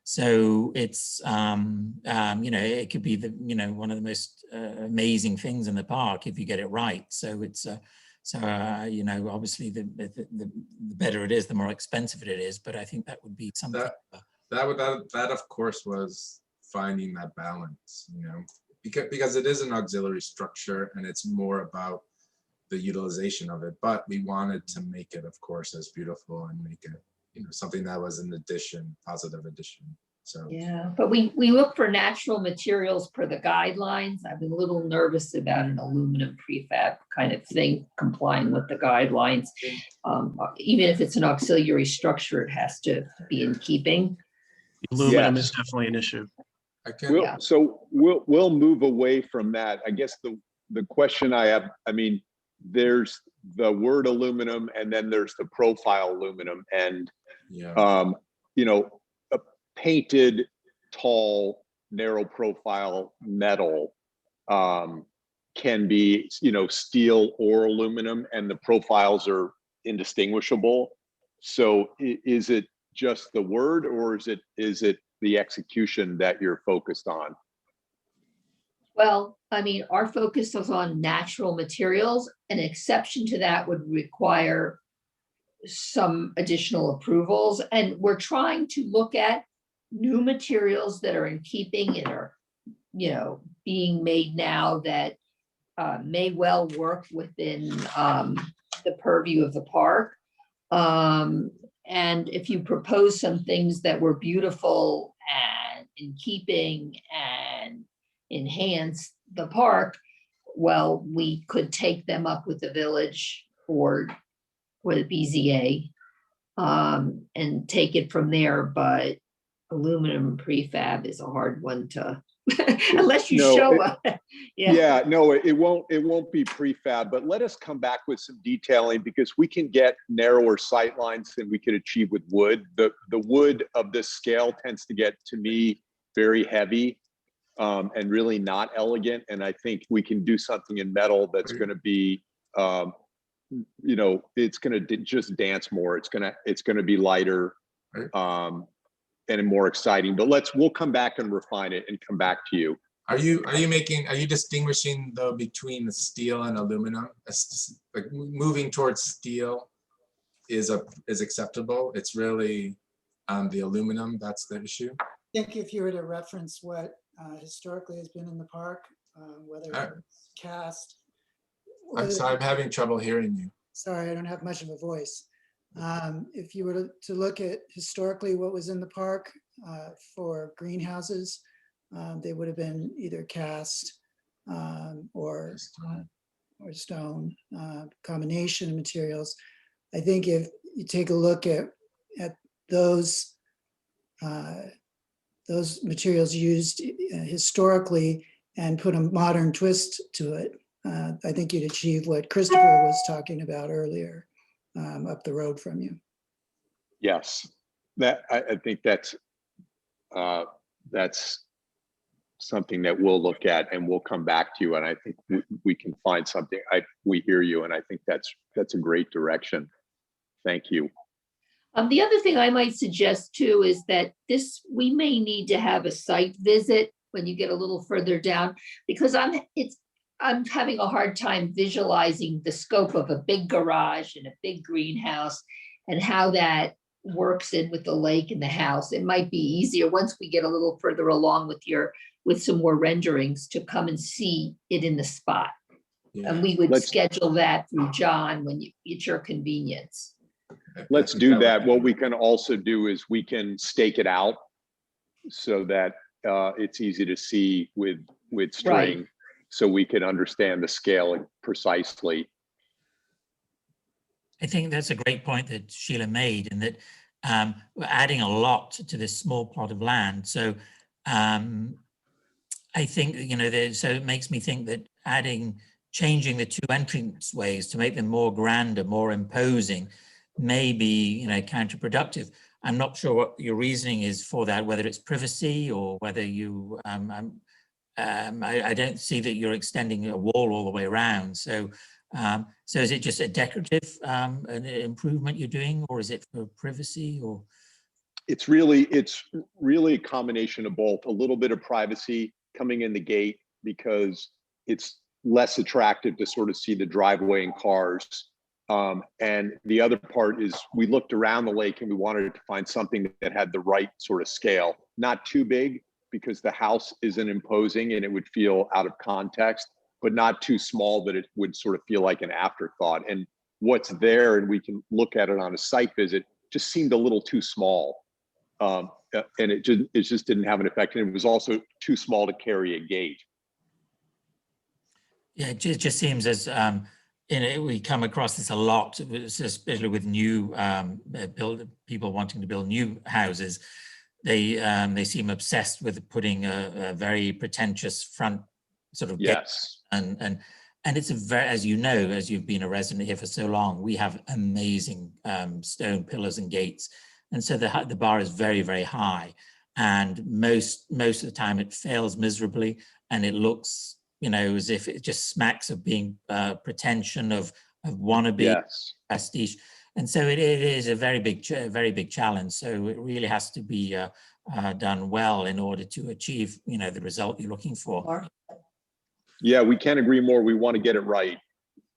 So it's it could be one of the most amazing things in the park if you get it right. So it's obviously the better it is, the more expensive it is. But I think that would be something that of course was finding that balance, because it is an auxiliary structure and it's more about the utilization of it. But we wanted to make it, of course, as beautiful and make it something that was an addition, positive addition. So yeah, but we look for natural materials per the guidelines. I've been a little nervous about an aluminum prefab kind of thing complying with the guidelines. Even if it's an auxiliary structure, it has to be in keeping. Aluminum Yes. is definitely an issue. So we'll move away from that. I guess the question I have, there's the word aluminum and then there's the profile aluminum, and a painted, tall, narrow profile metal can be, steel or aluminum, and the profiles are indistinguishable. So is it just the word, or is it the execution that you're focused on? Well, our focus is on natural materials. An exception to that would require some additional approvals. And we're trying to look at new materials that are in keeping and are, being made now that may well work within the purview of the park. And if you propose some things that were beautiful and in keeping and enhance the park, well, we could take them up with the village or the BZA and take it from there. But aluminum prefab is a hard one to Unless you No, show it- up. Yeah, Yeah, no, it won't be prefab, but let us come back with some detailing because we can get narrower sight lines than we could achieve with wood. The wood of this scale tends to get, to me, very heavy and really not elegant. And I think we can do something in metal that's going to be, it's going to just dance more. It's going to be lighter and more exciting. But we'll come back and refine it and come back to you. Are you distinguishing though between the steel and aluminum? Like moving towards steel is acceptable. It's really the aluminum that's the issue. I think if you were to reference what historically has been in the park, whether it's cast. I'm sorry, I'm having trouble hearing you. Sorry, I don't have much of a voice. If you were to look at historically what was in the park for greenhouses, they would have been either cast or stone, combination of materials. I think if you take a look at those materials used historically and put a modern twist to it, I think you'd achieve what Christopher was talking about earlier up the road from you. Yes, I think that's something that we'll look at and we'll come back to you. And I think we can find something. We hear you, and I think that's a great direction. Thank you. The other thing I might suggest too is that we may need to have a site visit when you get a little further down, because I'm having a hard time visualizing the scope of a big garage and a big greenhouse and how that works in with the lake and the house. It might be easier once we get a little further along with some more renderings to come and see it in the spot. Yeah. And we would Let's- schedule that through John at your convenience. Let's do that. What we can also do is we can stake it out so that it's easy to see with string. Right. So we can understand the scale precisely. I think that's a great point that Sheila made, in that we're adding a lot to this small plot of land. So I think, so it makes me think that changing the two entrance ways to make them more grander, more imposing, may be, counterproductive. I'm not sure what your reasoning is for that, whether it's privacy or whether you, I don't see that you're extending a wall all the way around. So is it just a decorative an improvement you're doing, or is it for privacy, or? It's really a combination of both. A little bit of privacy coming in the gate because it's less attractive to sort of see the driveway and cars. And the other part is we looked around the lake and we wanted to find something that had the right sort of scale, not too big because the house isn't imposing and it would feel out of context, but not too small that it would sort of feel like an afterthought. And what's there, and we can look at it on a site visit, just seemed a little too small. And it just didn't have an effect. And it was also too small to carry a gate. Yeah, it just seems as we come across this a lot, especially with new people wanting to build new houses. They seem obsessed with putting a very pretentious front sort of gate. Yes. And it's as you know, as you've been a resident here for so long, we have amazing stone pillars and gates, and so the bar is very, very high, and most of the time it fails miserably, and it looks, as if it just smacks of being pretension of wannabe. Yes. Prestige, and so it is a very big challenge. So it really has to be done well in order to achieve, the result you're looking for. Yeah, we can't agree more. We want to get it right.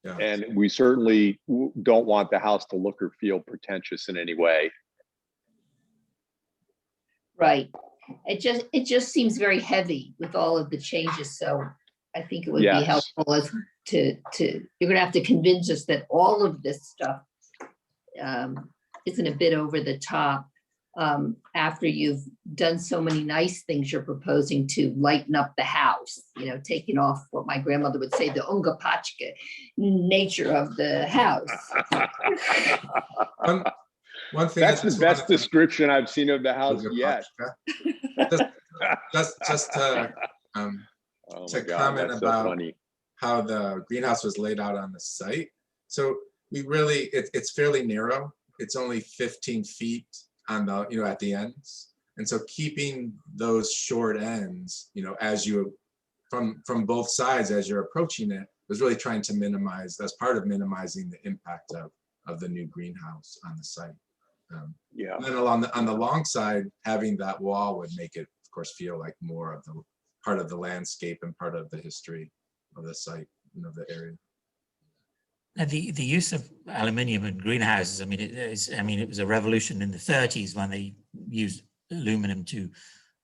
Yeah. And we certainly don't want the house to look or feel pretentious in any way. Right. It just seems very heavy with all of the changes. So I think it would be helpful you're going to have to convince us that all of this stuff isn't a bit over the top after you've done so many nice things you're proposing to lighten up the house, taking off what my grandmother would say, the ungapachka nature of the house. One thing that's the best description I've seen of the house yet. Oh To my God, comment that's so about funny. how the greenhouse was laid out on the site. So we really, it's fairly narrow. It's only 15 feet on the, at the ends. And so keeping those short ends, as you, from both sides, as you're approaching it, was really trying to minimize, that's part of minimizing the impact of the new greenhouse on the site. Yeah. And then on the long side, having that wall would make it, of course, feel like more of the part of the landscape and part of the history of the site, the area. Now, the use of aluminium in greenhouses, it was a revolution in the 30s when they used aluminum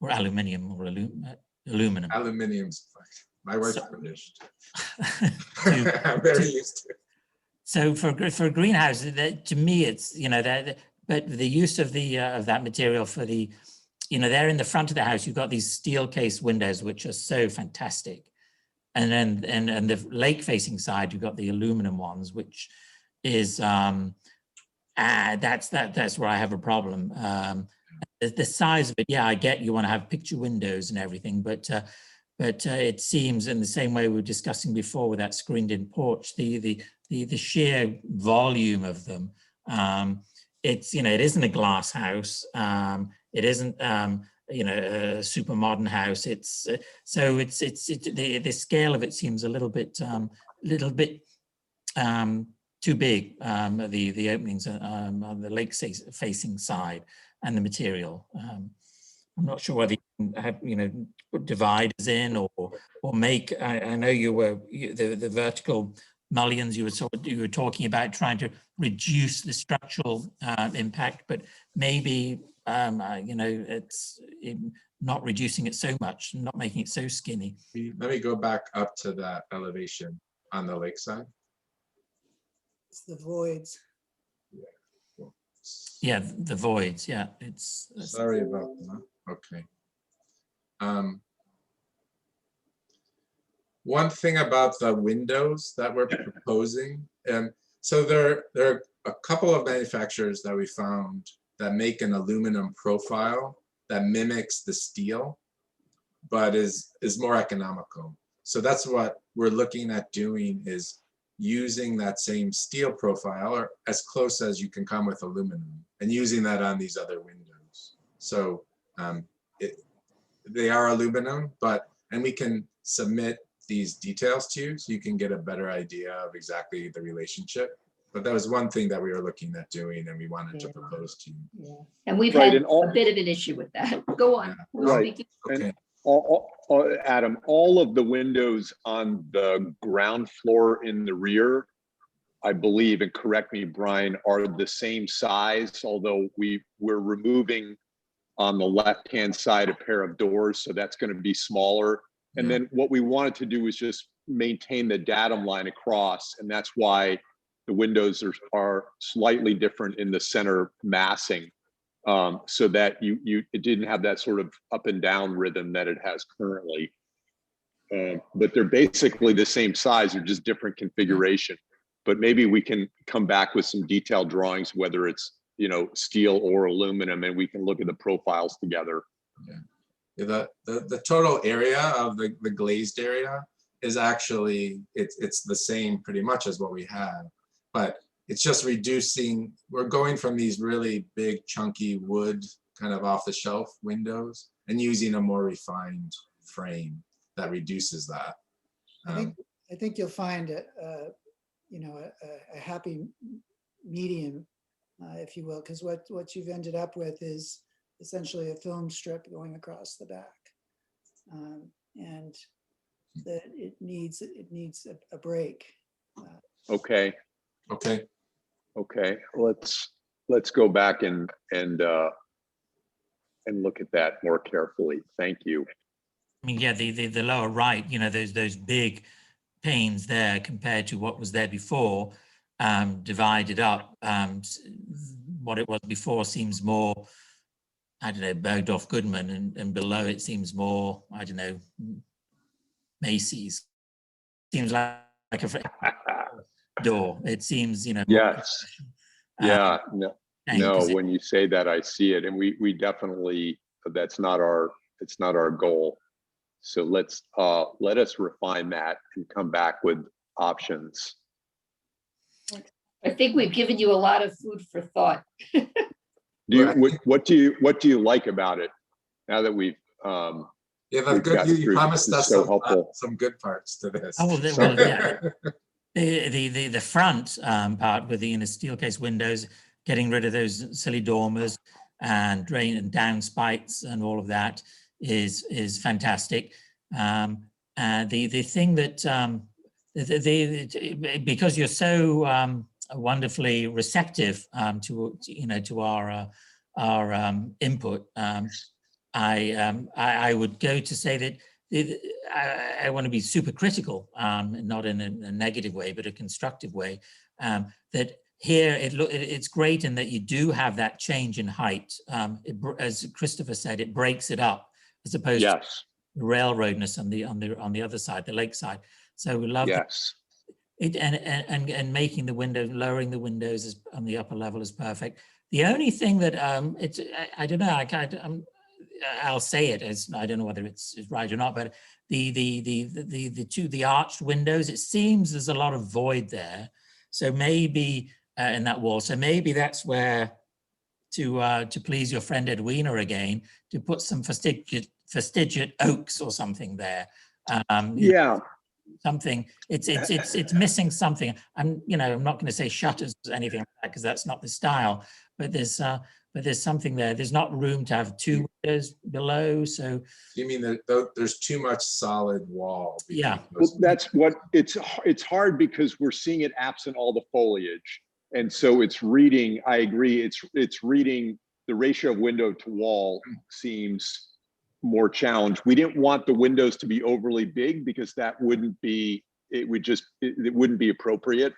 or aluminium or aluminum. Aluminium's fine. My wife's So- British. to- I'm very used to it. So for greenhouses, to me, it's but the use of that material for the, there in the front of the house, you've got these steel case windows which are so fantastic, and then and the lake facing side, you've got the aluminum ones, which is that's where I have a problem. The size of it, yeah, I get you want to have picture windows and everything, but it seems in the same way we were discussing before with that screened-in porch, the sheer volume of them. It isn't a glass house. It isn't a super modern house. It's so the scale of it seems a little bit too big. The openings on the lake facing side and the material. I'm not sure whether you can have, put dividers in or make. I know the vertical mullions you were talking about trying to reduce the structural impact, but maybe it's not reducing it so much, not making it so skinny. Let me go back up to that elevation on the lakeside. It's the voids. Yeah, the voids. Yeah, Sorry about that. Okay. One thing about the windows that we're proposing, so there are a couple of manufacturers that we found that make an aluminum profile that mimics the steel, but is more economical. So that's what we're looking at doing, is using that same steel profile, or as close as you can come with aluminum, and using that on these other windows. So they are aluminum, and we can submit these details to you so you can get a better idea of exactly the relationship. But that was one thing that we were looking at doing and we wanted to propose to you. And we've Right, had and all- a bit of an issue with that. Go on. Who's Right. speaking? Okay, Adam, all of the windows on the ground floor in the rear, I believe, and correct me, Brian, are the same size, although we're removing on the left-hand side a pair of doors, so that's going to be smaller. And Yeah. then what we wanted to do was just maintain the datum line across, and that's why the windows are slightly different in the center massing, so that it didn't have that sort of up and down rhythm that it has currently. But they're basically the same size, they're just different configuration. But maybe we can come back with some detailed drawings, whether it's steel or aluminum, and we can look at the profiles together. Yeah, the total area of the glazed area is actually, it's the same pretty much as what we have, but it's just reducing. We're going from these really big chunky wood kind of off the shelf windows and using a more refined frame that reduces that. I think you'll find a happy medium, if you will, because what you've ended up with is essentially a film strip going across the back, and that it needs a break. Okay. Let's go back and look at that more carefully. Thank you. I mean, yeah, the lower right, those big panes there compared to what was there before, divided up. What it was before seems more, I don't know, Bergdorf Goodman, and below it seems more, I don't know, Macy's. Seems like a door. It seems, Yes. Yeah. No, because when you say that, I see it, and we definitely, it's not our goal. So let us refine that and come back with options. I think we've given you a lot of food for thought. What do you like about it now that we've Yeah, we've that's good. gotten You through promised this? us So helpful. some good parts to this. Oh, well, yeah. The front part with the steel case windows, getting rid of those silly dormers and drain and downspouts and all of that is fantastic. The thing that because you're so wonderfully receptive to our input, I would go to say that I want to be super critical, not in a negative way, but a constructive way. That here it's great in that you do have that change in height. As Christopher said, it breaks it up as opposed to the railroadness on the other side, the lakeside. So we love it, and making the window, lowering the windows on the upper level is perfect. The only thing that I don't know, I'll say it as I don't know whether it's right or not, but the arched windows, it seems there's a lot of void there. So maybe in that wall. So maybe that's where to please your friend Edwina again, to put some fastigiate oaks or something there. Something. It's missing something. I'm not going to say shutters or anything like that because that's not the style. But there's something there. There's not room to have two windows below. So you mean that there's too much solid wall? Yeah. Well, that's what it's hard because we're seeing it absent all the foliage. And so it's reading, I agree, it's reading the ratio of window to wall seems more challenged. We didn't want the windows to be overly big because that wouldn't be, it wouldn't be appropriate.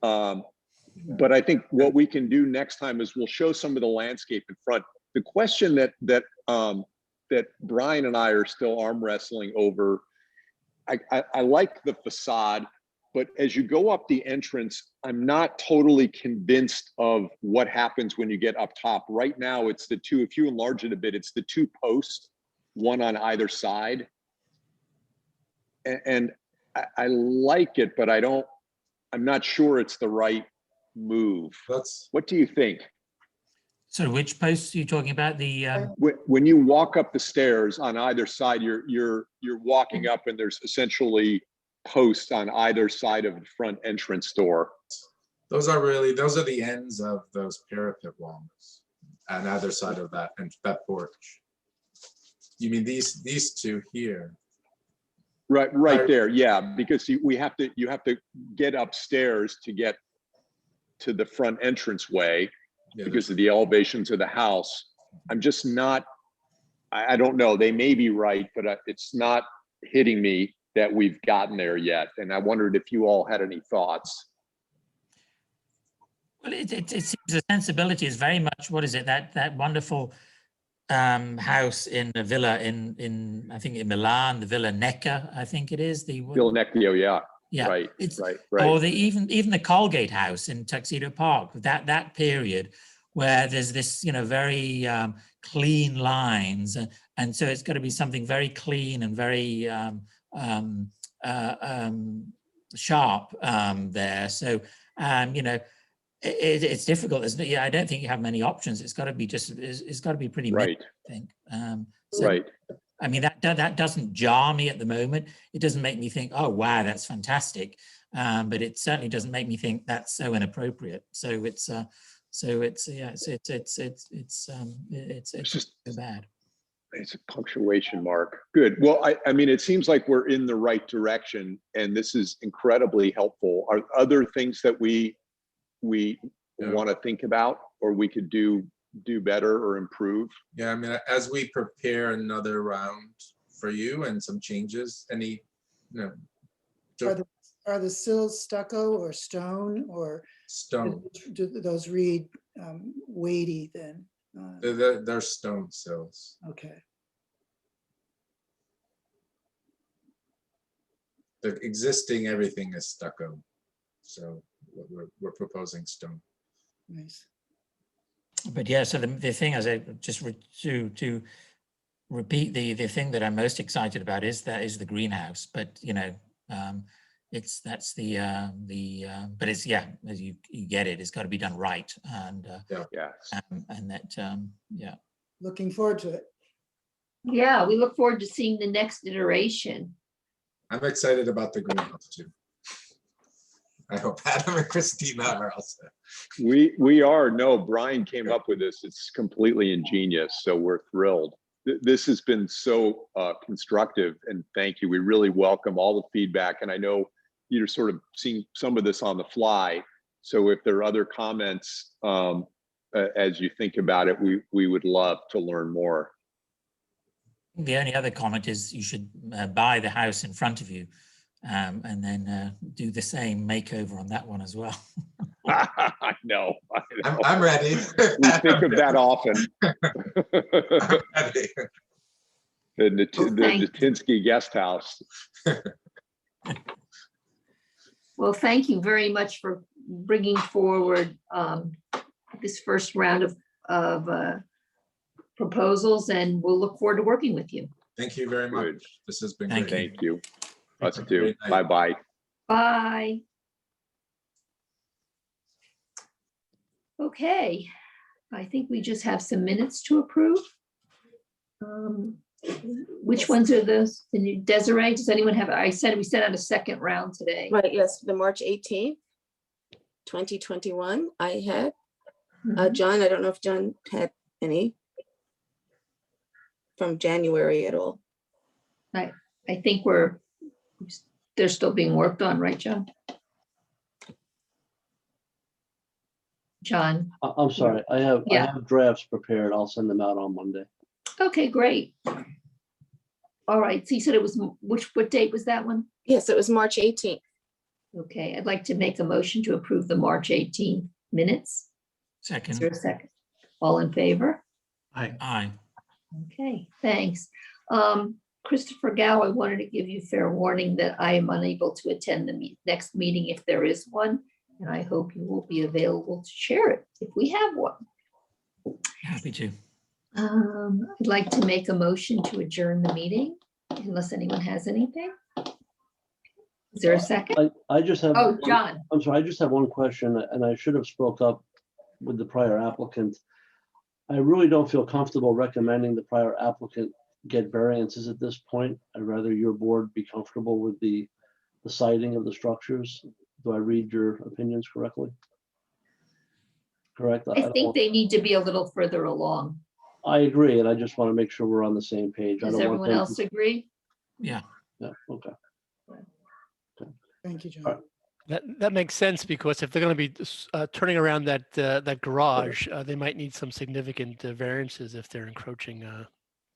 But I think what we can do next time is we'll show some of the landscape in front. The question that Brian and I are still arm wrestling over, I like the facade, but as you go up the entrance, I'm not totally convinced of what happens when you get up top. Right now, it's the two, if you enlarge it a bit, it's the two posts, one on either side. And I like it, but I'm not sure it's the right move. What do you think? So which posts are you talking about? The when you walk up the stairs on either side, you're walking up and there's essentially posts on either side of the front entrance door. Those are the ends of those parapet walls on either side of that porch. You mean these two here? Right there, yeah, because you have to get upstairs to get to the front entranceway because of the elevations of the house. I'm just not, I don't know, they may be right, but it's not hitting me that we've gotten there yet. And I wondered if you all had any thoughts. Well, it seems the sensibility is very much, what is it, that wonderful house in the villa in I think in Milan, the Villa Necca, I think it is. Villa Necchio, yeah. Yeah, right. Or even the Colgate House in Tuxedo Park, that period where there's this very clean lines, and so it's got to be something very clean and very sharp there. So it's difficult. I don't think you have many options. It's got to be pretty right. minimal, I think. Right. I mean, that doesn't jar me at the moment. It doesn't make me think, oh, wow, that's fantastic. But it certainly doesn't make me think that's so inappropriate. So it's just too bad. It's a punctuation mark. Good. Well, I mean, it seems like we're in the right direction, and this is incredibly helpful. Are other things that we want to think about, or we could do better or improve? Yeah, I mean, as we prepare another round for you and some changes, Are the sills stucco or stone, or stone? Do those read weighty then? They're stone sills. Okay. The existing everything is stucco, so we're proposing stone. Nice. But yeah, so the thing is, just to repeat, the thing that I'm most excited about is the greenhouse, but that's but it's, yeah, as you get it, it's got to be done right. And Yes. and that, yeah. Looking forward to it. Yeah, we look forward to seeing the next iteration. I'm excited about the greenhouse too. I hope Adam and Christina are also. We are. No, Brian came up with this. It's completely ingenious. So we're thrilled. This has been so constructive, and thank you. We really welcome all the feedback. And I know you're sort of seeing some of this on the fly. So if there are other comments as you think about it, we would love to learn more. The only other comment is you should buy the house in front of you and then do the same makeover on that one as well. I know. I'm ready. We think of that often. I'm ready. The thank you. Natinsky Guest House. Well, thank you very much for bringing forward this first round of proposals, and we'll look forward to working with you. Thank you very much. Good. This has been Thank great. Thank you. Us Have a too. great night. Bye-bye. Bye. Okay, I think we just have some minutes to approve. Which ones are those? The new Desiree, does anyone have, we sent out a second round today. Right, yes, the March 18th, 2021, I had. Mhm. John, I don't know if John had any from January at all. I think they're still being worked on, right, John? John, I'm sorry, I have Yeah. drafts prepared. I'll send them out on Monday. okay, great. All right, so you said it was, what date was that one? Yes, it was March 18th. Okay, I'd like to make a motion to approve the March 18th minutes. Is there Second, a second? All in favor? aye. Okay, thanks. Christopher Gow, I wanted to give you fair warning that I am unable to attend the next meeting if there is one, and I hope you will be available to share it if we have one. Happy to. I'd like to make a motion to adjourn the meeting unless anyone has anything. Is there a second? I just have. Oh, John, I'm sorry, I just have one question, and I should have spoke up with the prior applicant. I really don't feel comfortable recommending the prior applicant get variances at this point. I'd rather your board be comfortable with the siting of the structures. Do I read your opinions correctly? Correct? I think they need to be a little further along. I agree, and I just want to make sure we're on the same page. I Does don't want everyone them else to- agree? Yeah, Yeah, okay. Thank you, All John. That makes sense, because if they're going to be turning around that garage, they might need some significant variances if they're encroaching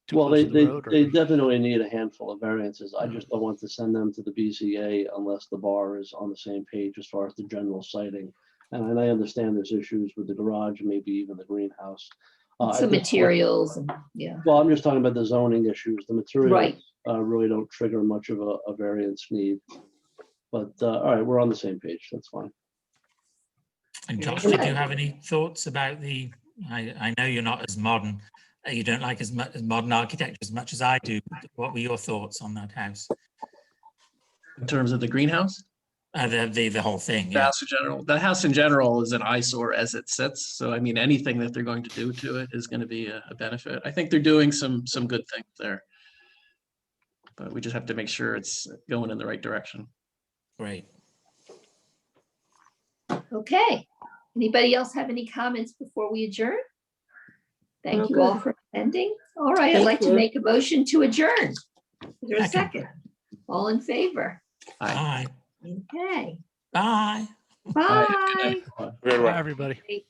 too Well, close they, to the they, road. they or- definitely need a handful of variances. I just don't want to send them to the BZA unless the bar is on the same page as far as the general siting. And I understand there's issues with the garage, maybe even the greenhouse. at Some this point- materials and, yeah, Well, I'm just talking about the zoning issues. The materials right. really don't trigger much of a variance need. But, all right, we're on the same page. That's fine. and Josh, did you have any thoughts about I know you're not as modern, you don't like as modern architecture as much as I do. What were your thoughts on that house? In terms of the greenhouse, The whole thing, the yeah. house in general, the house in general is an eyesore as it sits. So I mean, anything that they're going to do to it is going to be a benefit. I think they're doing some good things there. But we just have to make sure it's going in the right direction. Great. Okay. Anybody else have any comments before we adjourn? Thank No, you all good. for attending. All right, I'd Thank like to you. make a motion to adjourn. Is there a Second. second? All in favor? Bye. Okay, Bye. bye. All right. Bye, everybody. Okay.